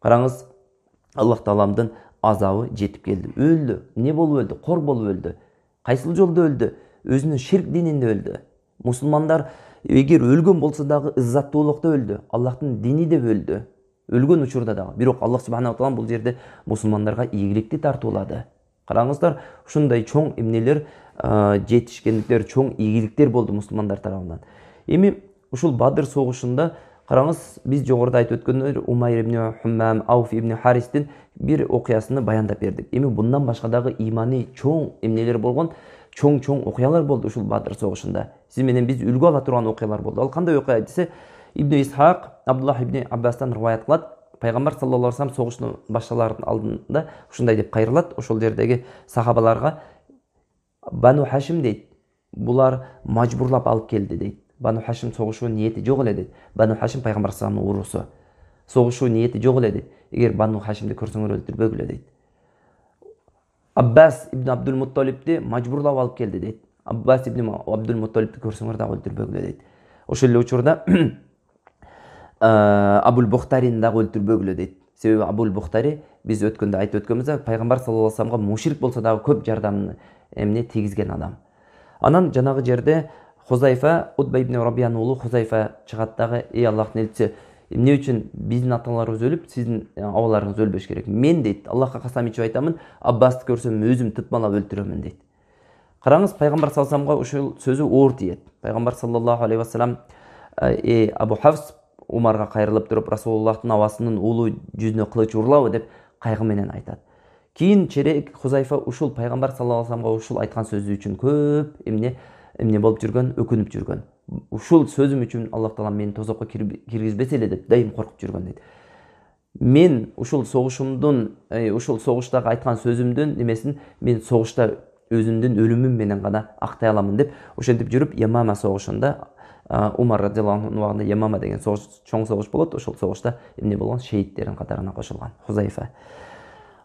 Караңыз, Аллах тааланын азабы жетип келди. Өлдү. Не болуп өлдү? Кор болуп өлдү. Кайсыл жолдо өлдү? Өзүнүн ширк дининде өлдү. Мусулмандар эгер өлгөн болсо дагы ыззаттуулукта өлдү. Аллахтын дини деп өлдү. Өлгөн учурда дагы. Бирок Аллах субханаху таала бул жерде мусулмандарга ийгиликти тартуулады. Караңыздар, ушундай чоң эмнелер, жетишкендиктер, чоң ийгиликтер болду мусулмандар тарабынан. Эми ушул Бадыр согушунда караңыз, биз жогоруда айтып өткөндөр Умайр ибн Хуммам, Ауф ибн Харистин бир окуясыны баяндап бердик. Эми bundan башка дагы имани чоң эмнелер болгон, чоң окуялар болду ушул Бадыр согушунда. Сиз менен биз үлгү ала турган окуялар болду. Ал кандай окуя десе, Ибн Исхак Абдуллах ибн Аббастан риваят кылат. Пайгамбар саллаллаху алейхи вассалам согуштун башталарынын алдында ушундай деп кайрылат, ошол жердеги сахабаларга: Бану Хашим дейт, булар мажбурлап алып келди дейт. Бану Хашим согушуу ниети жок эле дейт. Бану Хашим пайгамбар саллаллаху алейхи вассаламдын урусу. Согушуу ниети жок эле дейт. Эгер Бану Хашимди көрсөңөр өлтүрбөгүлө дейт. Аббас ибн Абдул Мутталибди мажбурлап алып келди дейт. Аббас ибн Абдул Мутталибди көрсөңөр дагы өлтүрбөгүлө дейт. Ошол эле учурда Абул Бухтарини дагы өлтүрбөгүлө дейт. Себеби Абул Бухтари биз өткөндө айтып өткөнбүз, пайгамбар саллаллаху алейхи вассаламга мушрик болсо дагы көп жардамын эмне тийгизген адам. Анан жанагы жерде Хузайфа, Утба ибн Рабиянын уулу Хузайфа чыгат дагы: "Эй Аллахтын элчиси, эмне үчүн биздин аталарыбыз өлүп, сиздин абаларыңыз өлбөш керек? Мен дейт, Аллахка касам ичип айтамын, Аббасты көрсөм өзүм тытмалап өлтүрөмүн" дейт. Караңыз, пайгамбар саллаллаху алейхи вассаламга ушул сөзү оор тиет. Пайгамбар саллаллаху алейхи вассалам Абу Хафс Умарга кайрылып туруп, Расулуллахтын абасынын уулу жүзүнө кылыч урлабы деп кайгы менен айтат. Кийин черек Хузайфа ушул пайгамбар саллаллаху алейхи вассаламга ушул айткан сөзү үчүн көп эмне болуп жүргөн, өкүнүп жүргөн. Ушул сөзүм үчүн Аллах таала мени тозокко киргизбесе эле деп дайым коркуп жүргөн дейт. Мен ушул согушумдун, ушул согуштагы айткан сөзүмдүн немесин мен согушта өзүмдүн өлүмүм менен гана актай аламын деп ошентип жүрүп, Ямама согушунда Умар радиаллаху анху убагында Ямама деген чоң согуш болот. Ошол согушта эмне болгон? Шейиттердин катарына кошулган Хузайфа.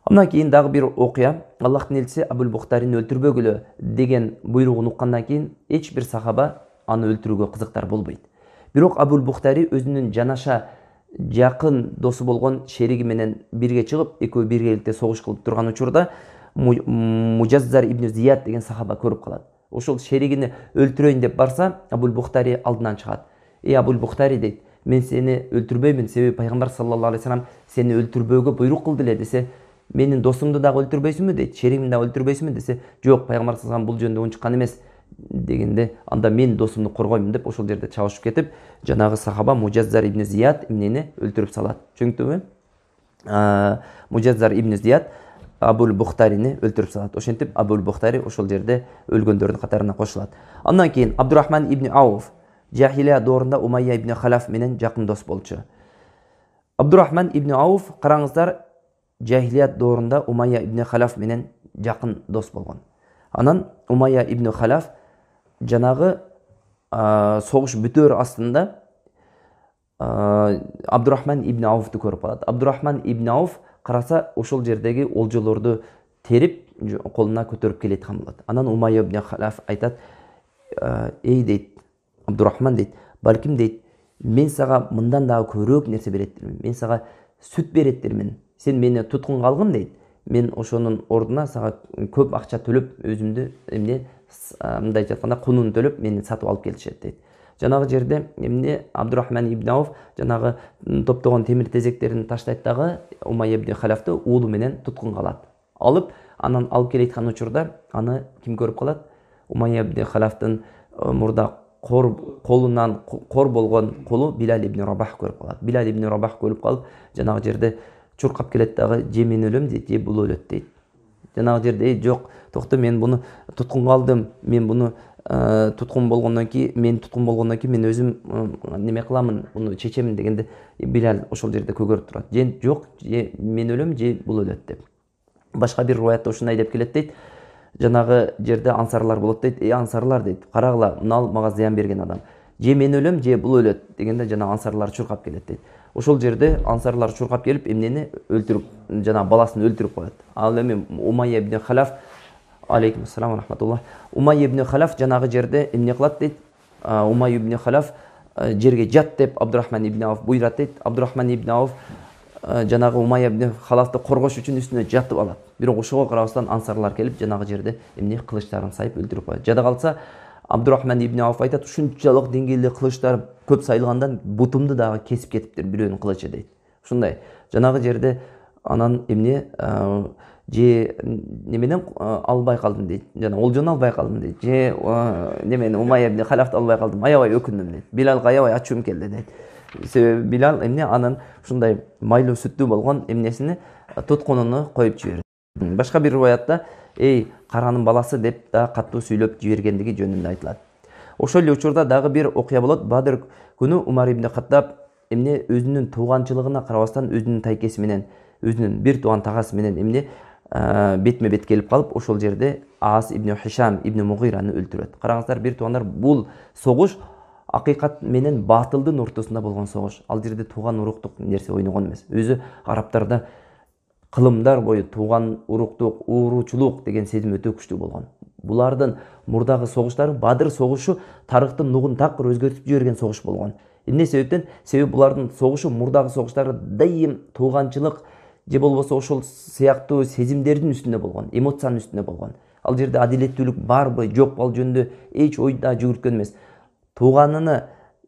Андан кийин дагы бир окуя. Аллахтын элчиси Абул Бухтарини өлтүрбөгүлө деген буйругун уккандан кийин эч бир сахаба аны өлтүрүүгө кызыктар болбойт. Бирок Абул Бухтари өзүнүн жанаша жакын досу болгон шериги менен бирге чыгып, экөө биргеликте согуш кылып турган учурда Мужаззар ибн Зияд деген сахаба көрүп калат. Ошол шеригини өлтүрөйүн деп барса, Абул Бухтари алдынан чыгат. "Эй Абул Бухтари" дейт, "Мен сени өлтүрбөймүн, себеби пайгамбар саллаллаху алейхи вассалам сени өлтүрбөөгө буйрук кылды эле" десе, "Менин досумду дагы өлтүрбөйсүңбү" дейт, "Шеригимди дагы өлтүрбөйсүңбү" десе, "Жок, пайгамбар саллаллаху алейхи вассалам бул жөнүндө унчуккан эмес" дегенде, анда мен досумду коргоймун деп ошол жерде чабышып кетип, жанагы сахаба Мужаззар ибн Зияд эмнени өлтүрүп салат. Түшүндүңүзбү? Мужаззар ибн Зияд Абул Бухтарини өлтүрүп салат. Ошентип Абул Бухтари ошол жерде өлгөндөрдүн катарына кошулат. Андан кийин Абдурахман ибн Ауф жахилия доорунда Умайя ибн Халаф менен жакын дос болчу. Абдурахман ибн Ауф, караңыздар, жахилия доорунда Умайя ибн Халаф менен жакын дос болгон. Анан Умайя ибн Халаф жанагы согуш бүтөр астында Абдурахман ибн Ауфты көрүп калат. Абдурахман ибн Ауф караса ошол жердеги олжолорду терип колуна көтөрүп келаткан болот. Анан Умайя ибн Халаф айтат: "Эй" дейт, Абдурахман дейт, "Балким" дейт, "Мен сага мындан дагы көбүрөөк нерсе беретирмин. Мен сага сүт беретирмин. Сен мени туткунга алгын" дейт. "Мен ошонун ордуна сага көп акча төлөп, өзүмдү мындай жатканда кунун төлөп мени сатып алып келишет" дейт. Жанагы жерде Абдурахман ибн Ауф жанагы топтогон темир тезектерин таштайт дагы Умайя ибн Халафты уулу менен туткунга алат. Алып, анан алып келеткан учурда аны ким көрүп калат? Умайя ибн Халафтын мурда колунан кор болгон колу Билал ибн Рабах көрүп калат. Билал ибн Рабах көрүп калып, жанагы жерде чуркап келет дагы: "Же мен өлөм дейт, же бул өлөт" дейт. Жанагы жерде: "Жок, токто, мен буну туткунга алдым. Мен буну туткун болгондон кийин мен өзүм неме кыламын, буну чечемин" дегенде Билал ошол жерде көгөрүп турат. "Жок, же мен өлөм, же бул өлөт" деп. Башка бир риwayatта ушундай деп келет дейт. Жанагы жерде ансарлар болот дейт. "Эй ансарлар" дейт, "Карагыла, мына мага зыян берген адам. Же мен өлөм, же бул өлөт" дегенде жанагы ансарлар чуркап келет дейт. Ошол жерде ансарлар чуркап келип, эмнени өлтүрүп, жанагы баласын өлтүрүп коет. Ал эми Умайя ибн Халаф, алейкум ассалам ва рахматуллах. Умайя ибн Халаф жанагы жерде эмне кылат дейт? Умайя ибн Халаф жерге жат деп Абдурахман ибн Ауф буйрат дейт. Абдурахман ибн Ауф жанагы Умайя ибн Халафты коргош үчүн үстүнө жатып алат. Бирок ошого карабастан ансарлар келип жанагы жерде кылычтарын сайып өлтүрүп коет. Жада калса, Абдурахман ибн Ауф айтат: "Ушунчалык деңгээлде кылычтар көп сайылгандан бутумду дагы кесип кетиптир бирөөнүн кылычы" дейт. Ушундай. Жанагы жерде анан же неменен албай калдым дейт. Жана олжону албай калдым дейт. Же немени Умайя ибн Халафты албай калдым. Аябай өкүндүм дейт. Билалга аябай ачуум келди дейт. Себеби Билал анын ушундай майлуу сүттүү болгон эмнесини туткунуну коюп жиберди. Башка бир риwayatта "Эй, каранын баласы" деп да катуу сүйлөп жибергендиги жөнүндө айтылат. Ошол эле учурда дагы бир окуя болот. Бадыр күнү Умар ибн Хаттаб өзүнүн тууганчылыгына карабастан өзүнүн тайкеси менен, өзүнүн бир тууган тагасы менен бетме бет келип калып, ошол жерде Аас ибн Хишам ибн Мугираны өлтүрөт. Караңыздар, бир туугандар, бул согуш акыйкат менен батылдын ортосунда болгон согуш. Ал жерде тууган уруктук нерсе ойногон эмес. Өзү арабтарда кылымдар бою тууган уруктук, ууручулук деген сезим өтө күчтүү болгон. Булардын мурдагы согуштары, Бадыр согушу тарыхтын нугун такыр өзгөртүп жиберген согуш болгон. Эмне себептен? Себеби булардын согушу, мурдагы согуштары дайым тууганчылык же болбосо ошол сыяктуу сезимдердин үстүндө болгон, эмоциянын үстүндө болгон. Ал жерде адилеттүүлүк барбы, жокпу, ал жөнүндө эч ой да жүгүрткөн эмес. Тууганына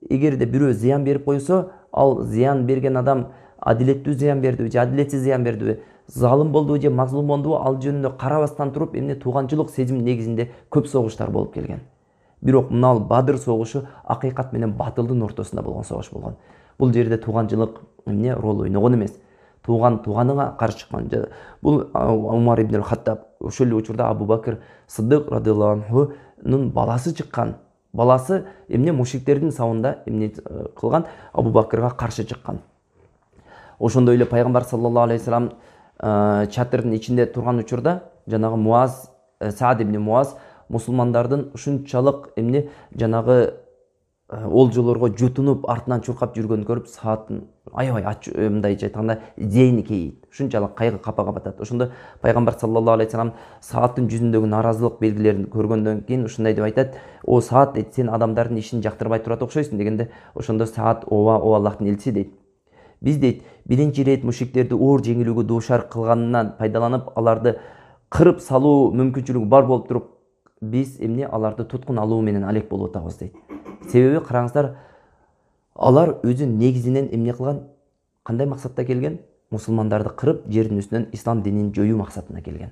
эгерде бирөө зыян берип койсо, ал зыян берген адам адилеттүү зыян бердиби же адилетсиз зыян бердиби, залым болдубу же мазлум болдубу, ал жөнүндө карабастан туруп, тууганчылык сезим негизинде көп согуштар болуп келген. Бирок мына Бадыр согушу акыйкат менен батылдын ортосунда болгон согуш болгон. Бул жерде тууганчылык рол ойногон эмес. Тууганыңа каршы чыккан. Бул Умар ибн Хаттаб, ошол эле учурда Абу Бакр Сыддык радыйаллаху анхунун баласы чыккан. Баласы мушриктердин сабында кылган, Абу Бакрга каршы чыккан. Ошондой эле пайгамбар саллаллаху алейхи вассалам чатырдын ичинде турган учурда жанагы Саад ибн Муаз мусулмандардын ушунчалык жанагы олжолорго жутунуп артынан чуркап жүргөнүн көрүп, Саадтын аябай мындайча айтканда зейни кейийт. Ушунчалык кайгы капага батат. Ошондо пайгамбар саллаллаху алейхи вассалам Саадтын жүзүндөгү наразылык белгилерин көргөндөн кийин ушундай деп айтат: "О Саад" дейт, "Сен адамдардын ишин жактырбай турат окшойсуң" дегенде, ошондо Саад: "Ооба, о Аллахтын элчиси" дейт. "Биз" дейт, "биринчи ирет мушриктерди оор жеңилүүгө дуушар кылганынан пайдаланып, аларды кырып салуу мүмкүнчүлүгү бар болуп туруп, биз аларды туткун алуу менен алек болуп атабыз" дейт. Себеби караңыздар, алар өзү негизинен эмне кылган? Кандай максатта келген? Мусулмандарды кырып, жердин үстүнөн ислам динин жоюу максатына келген.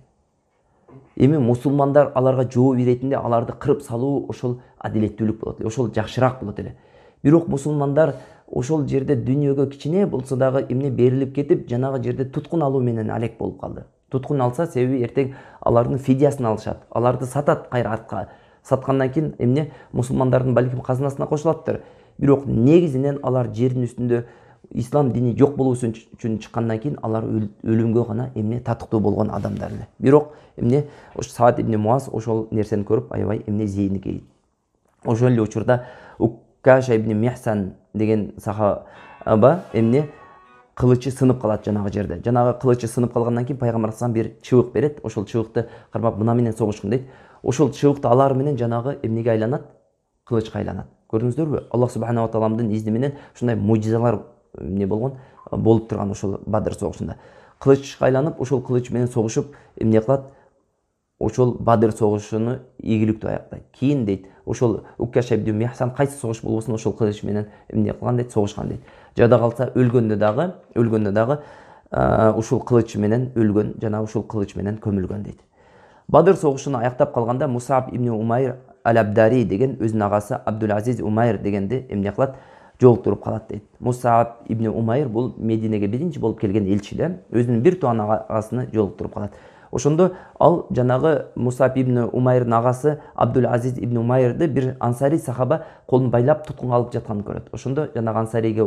Эми мусулмандар аларга жооп иретинде аларды кырып салуу ошол адилеттүүлүк болот эле, ошол жакшыраак болот эле. Бирок мусулмандар ошол жерде дүйнөгө кичине болсо дагы берилип кетип, жанагы жерде туткун алуу менен алек болуп калды. Туткун алса, себеби эртең алардын фидиясын алышат, аларды сатат кайра артка. Саткандан кийин мусулмандардын балким казынасына кошулаттыр. Бирок негизинен алар жердин үстүндө ислам дини жок болуу үчүн чыккандан кийин алар өлүмгө гана татыктуу болгон адамдар эле. Бирок Саад ибн Муаз ошол нерсени көрүп аябай зейни кейийт. Ошол эле учурда Уккаша ибн Михсан деген сахаба эмне кылычы сынып калат жанагы жерде. Жанагы кылычы сынып калгандан кийин пайгамбар салам бир чыбык берет. Ошол чыбыкты кармап мына менен согушкун дейт. Ошол чыбыкты алар менен жанагы эмнеге айланат? Кылычка айланат. Көрдүңүздөрбү? Аллах субханаху тааламдын изни менен ушундай мужизалар эмне болгон, болуп турган ошол Бадыр согушунда. Кылычка айланып, ошол кылыч менен согушуп эмне кылат? Ошол Бадыр согушуну ийгиликтүү аяктайт. Кийин дейт, ошол Уккаша ибн Михсан кайсы согуш болбосун ошол кылыч менен эмне кылган дейт? Согушкан дейт. Жада калса өлгөндө дагы ушул кылыч менен өлгөн, жана ушул кылыч менен көмүлгөн дейт. Бадыр согушуну аяктап калганда Мусаб ибн Умайр Ал-Абдари деген өзүнүн агасы Абдул-Азиз Умайр дегенди эмне кылат? Жолуктуруп калат дейт. Мусаб ибн Умайр бул Мединеге биринчи болуп келген элчи да, өзүнүн бир тууган агасыны жолуктуруп калат. Ошондо ал жанагы Мусаб ибн Умайрдын агасы Абдул-Азиз ибн Умайрды бир ансари сахаба колун байлап туткунга алып жатканын көрөт. Ошондо жанагы ансариге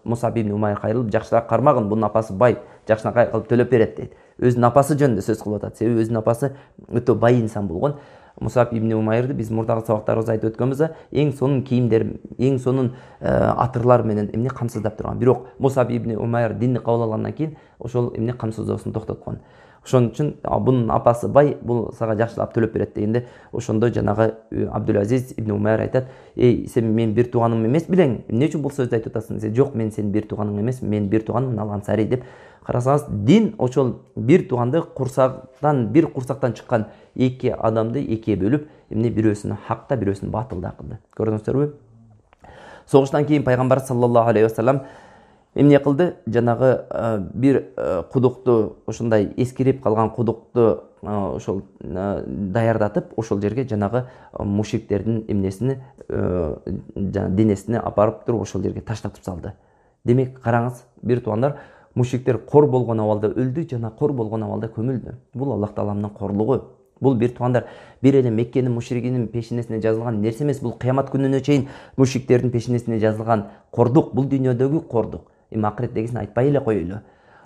Мусаб ибн Умайр кайрылып, жакшыраак кармагын, бунун апасы бай, жакшынакай кылып төлөп берет дейт. Өзүнүн апасы жөнүндө сөз кылып атат. Себеби өзүнүн апасы өтө бай инсан болгон. Мусаб ибн Умайрды биз мурдагы сабактарыбызда айтып өткөнбүз, эң сонун кийимдер, эң сонун атырлар менен эмне камсыздап турган. Бирок Мусаб ибн Умайр динди кабыл алгандан кийин ошол эмне камсыздоосун токтоткон. Ошон үчүн бунун апасы бай, бул сага жакшылап төлөп берет дегенде, ошондо жанагы Абдул-Азиз ибн Умайр айтат: "Эй, сен менин бир тууганым эмес белең? Эмне үчүн бул сөздү айтып атасың?" Десе, "Жок, мен сенин бир тууганың эмес, мен бир тууганым ал ансари" деп. Карасаңыз, дин ошол бир тууганды бир курсактан чыккан эки адамды экиге бөлүп, эмне бирөөсүн хакта, бирөөсүн батылда кылды. Көрдүңүздөрбү? Согуштан кийин пайгамбар саллаллаху алейхи вассалам эмне кылды? Жанагы бир кудукту, ошондой эскирип калган кудукту ошол даярдатып, ошол жерге жанагы мушриктердин эмнесини, денесини апарып туруп ошол жерге таштатып салды. Демек, караңыз, бир туугандар, мушриктер кор болгон абалда өлдү жана кор болгон абалда көмүлдү. Бул Аллах Тааланын корлугу. Бул бир туугандар, бир эле Меккенин мушригинин пешенесине жазылган нерсе эмес, бул кыямат күнүнө чейин мушриктердин пешенесине жазылган кордук, бул дүйнөдөгү кордук. Эми акыреттегисин айтпай эле коелу.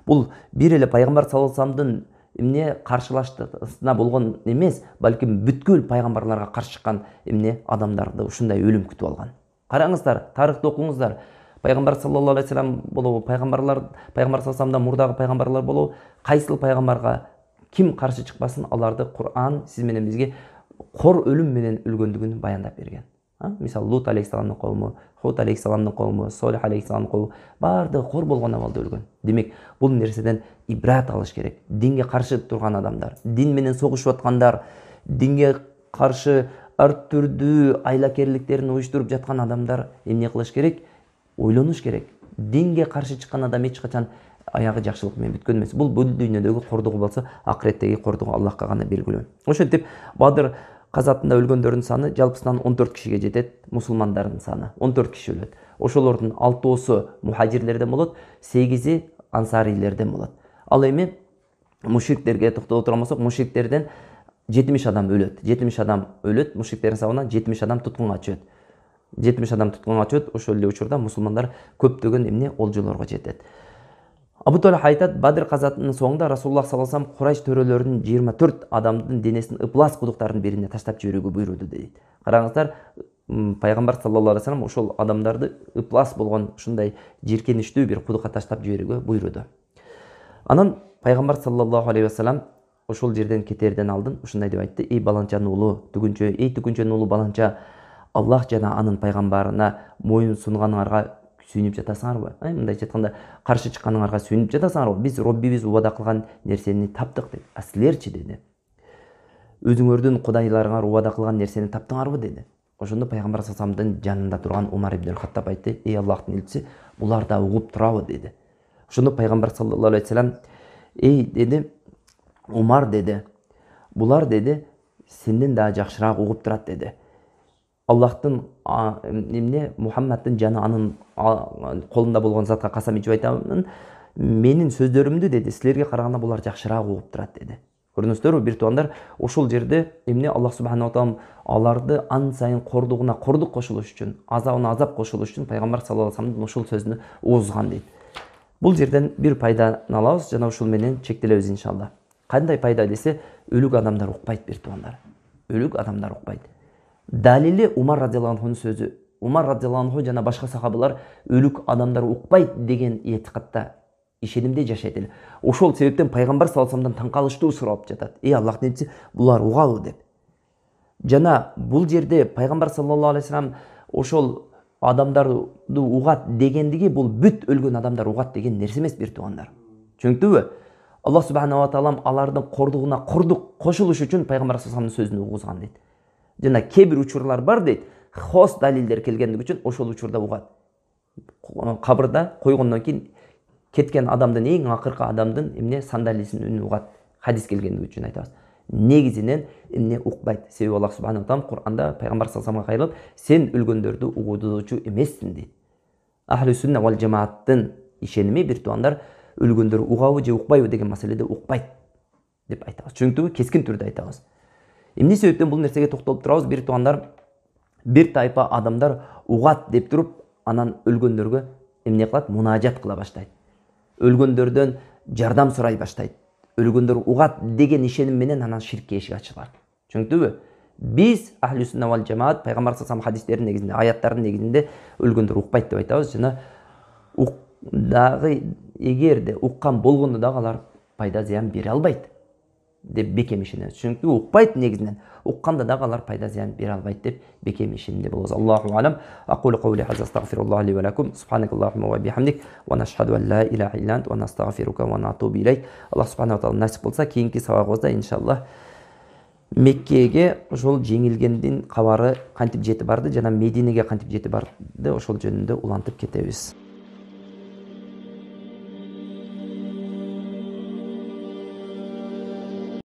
Бул бир эле пайгамбар саллаллаху алейхи вассаламдын эмне каршылашына болгон эмес, балким бүткүл пайгамбарларга каршы чыккан эмне адамдарды ушундай өлүм күтүп алган. Караңыздар, тарыхты окуңуздар. Пайгамбар саллаллаху алейхи вассалам болобу, пайгамбар саллаллаху алейхи вассаламдан мурдагы пайгамбарлар болобу, кайсыл пайгамбарга ким каршы чыкпасын, аларды Кур'ан сиз менен бизге кор өлүм менен өлгөндүгүн баяндап берген. Мисалы Лут алейхиссаламдын коому, Худ алейхиссаламдын коому, Солих алейхиссаламдын коому баардыгы кор болгон абалда өлгөн. Демек, бул нерседен ибрат алыш керек. Динге каршы турган адамдар, дин менен согушуп аткандар, динге каршы ар түрдүү айлакерликтерин уюштуруп жаткан адамдар эмне кылыш керек? Ойлонуш керек. Динге каршы чыккан адам эч качан аягы жакшылык менен бүткөн эмес. Бул дүйнөдөгү кордугу болсо, акыреттеги кордугу Аллахка гана белгилүү. Ошентип Бадыр казатында өлгөндөрдүн саны жалпысынан 14 кишиге жетет, мусулмандардын саны 14 киши өлөт. Ошолордун 6-оосу мухажирлерден болот, 8-и ансарилерден болот. Ал эми мушриктерге токтоло турган болсок, мушриктерден 70 адам өлөт. 70 адам өлөт, мушриктердин сабынан 70 адам туткунга түшөт. 70 адам туткунга түшөт, ошол эле учурда мусулмандар көптөгөн эмне олжолорго жетет. Абу Талиб айтат, Бадыр казатынын соңунда Расулуллах саллаллаху алейхи вассалам Курайш төрөлөрүнүн 24 адамдын денесин ыплас кудуктардын бирине таштап жиберүүгө буйруду дейт. Караңыздар, пайгамбар саллаллаху алейхи вассалам ошол адамдарды ыплас болгон ушундай жиркеничтүү бир кудукка таштап жиберүүгө буйруду. Анан пайгамбар саллаллаху алейхи вассалам ошол жерден кетерден алдын ушундай деп айтты: "Эй баланчанын уулу, түгүнчө, эй түгүнчөнүн уулу баланча, Аллах жана анын пайгамбарына моюн сунганыңарга сүйүнүп жатасыңарбы? Мындайча айтканда, каршы чыкканыңарга сүйүнүп жатасыңарбы? Биз Роббибиз убада кылган нерсени таптык" деп. "А силерчи?" деди. "Өзүңөрдүн кудайларыңар убада кылган нерсени таптыңарбы?" деди. Ошондо пайгамбар саллаллаху алейхи вассаламдын жанында турган Умар ибн Хаттаб айтты: "Эй Аллахтын элчиси, булар да угуп турабы?" деди. Ошондо пайгамбар саллаллаху алейхи вассалам: "Эй" деди, "Умар" деди, "булар" деди, "сенден да жакшыраак угуп турат" деди. Аллахтын эмне Мухаммадтын жаны анын колунда болгон затка касам ичип айтамын, менин сөздөрүмдү деди, силерге караганда булар жакшыраак угуп турат деди. Көрдүңүздөрбү, бир туугандар, ошол жерде эмне Аллах субханаху таала аларды ан сайын кордугуна кордук кошулуш үчүн, азабына азап кошулуш үчүн пайгамбар саллаллаху алейхи вассаламдын ошол сөзүнө угузган дейт. Бул жерден бир пайданы алабыз жана ушул менен чектелебиз иншалла. Кандай пайда десе, өлүк адамдар укпайт бир туугандар. Өлүк адамдар укпайт. Далили Умар радиаллаху анхунун сөзү. Умар радиаллаху анху жана башка сахабалар өлүк адамдар укпайт деген этикадта ишенимде жашайт эле. Ошол себептен пайгамбар саллаллаху алейхи вассалам таң калыштуу сурап жатат. Аллахтын элчиси, булар угабы деп. Жана бул жерде пайгамбар саллаллаху алейхи вассалам ошол адамдарды угат дегендиги бул бүт өлгөн адамдар угат деген нерсе эмес, бир туугандар. Түшүнүктүбү? Аллах субханаху ва таалам алардын кордугуна кордук кошулуш үчүн пайгамбар саллаллаху алейхи вассаламдын сөзүн угузган дейт. Жана кээ бир учурлар бар дейт, хос далилдер келгендиги үчүн ошол учурда угат. Кабырда койгондон кийин кеткен адамдын эң акыркы адамдын эмне сандалисинин үнүн угат. Хадис келгендиги үчүн айтабыз. Негизинен эмне укпайт. Себеби Аллах субханаху ва таалам Кур'анда пайгамбар саллаллаху алейхи ва салламга кайрылып, сен өлгөндөрдү угутуучу эмессиң дейт. Ахли сунна вал жамааттын ишеними бир туугандар өлгөндөр угабы же укпайбы деген маселеде укпайт деп айтабыз. Түшүнүктүбү? Кескин түрдө айтабыз. Эмне себептен бул нерсеге токтолуп турабыз? Бир туугандар, бир тайпа адамдар угат деп туруп, анан өлгөндөргө эмне кылат? Мунажат кыла баштайт. Өлгөндөрдөн жардам сурай баштайт. Өлгөндөр угат деген ишеним менен анан ширкке эшик ачылар. Түшүнүктүбү? Биз ахли сунна вал жамаат пайгамбар саллаллаху алейхи хадистердин негизинде, аяттардын негизинде өлгөндөр укпайт деп айтабыз. Жана дагы эгерде уккан болгондо дагы алар пайда зыян бере албайт деп бекем ишенебиз. Чүнкү укпайт негизинен. Укканда дагы алар пайда зыян бере албайт деп бекем ишенде болобуз. Аллаху алам. Aqulu qawli hadha astaghfirullah li wa lakum. Subhanakallahumma wa bihamdik wa nashhadu an la ilaha illa anta wa nastaghfiruka wa natubu ilayk. Аллах субханаху ва таала насип болса, кийинки сабагыбызда иншаллах Меккеге ошол жеңилгендин кабары кантип жетип барды жана Мединеге кантип жетип барды ошол жөнүндө улантып кетебиз.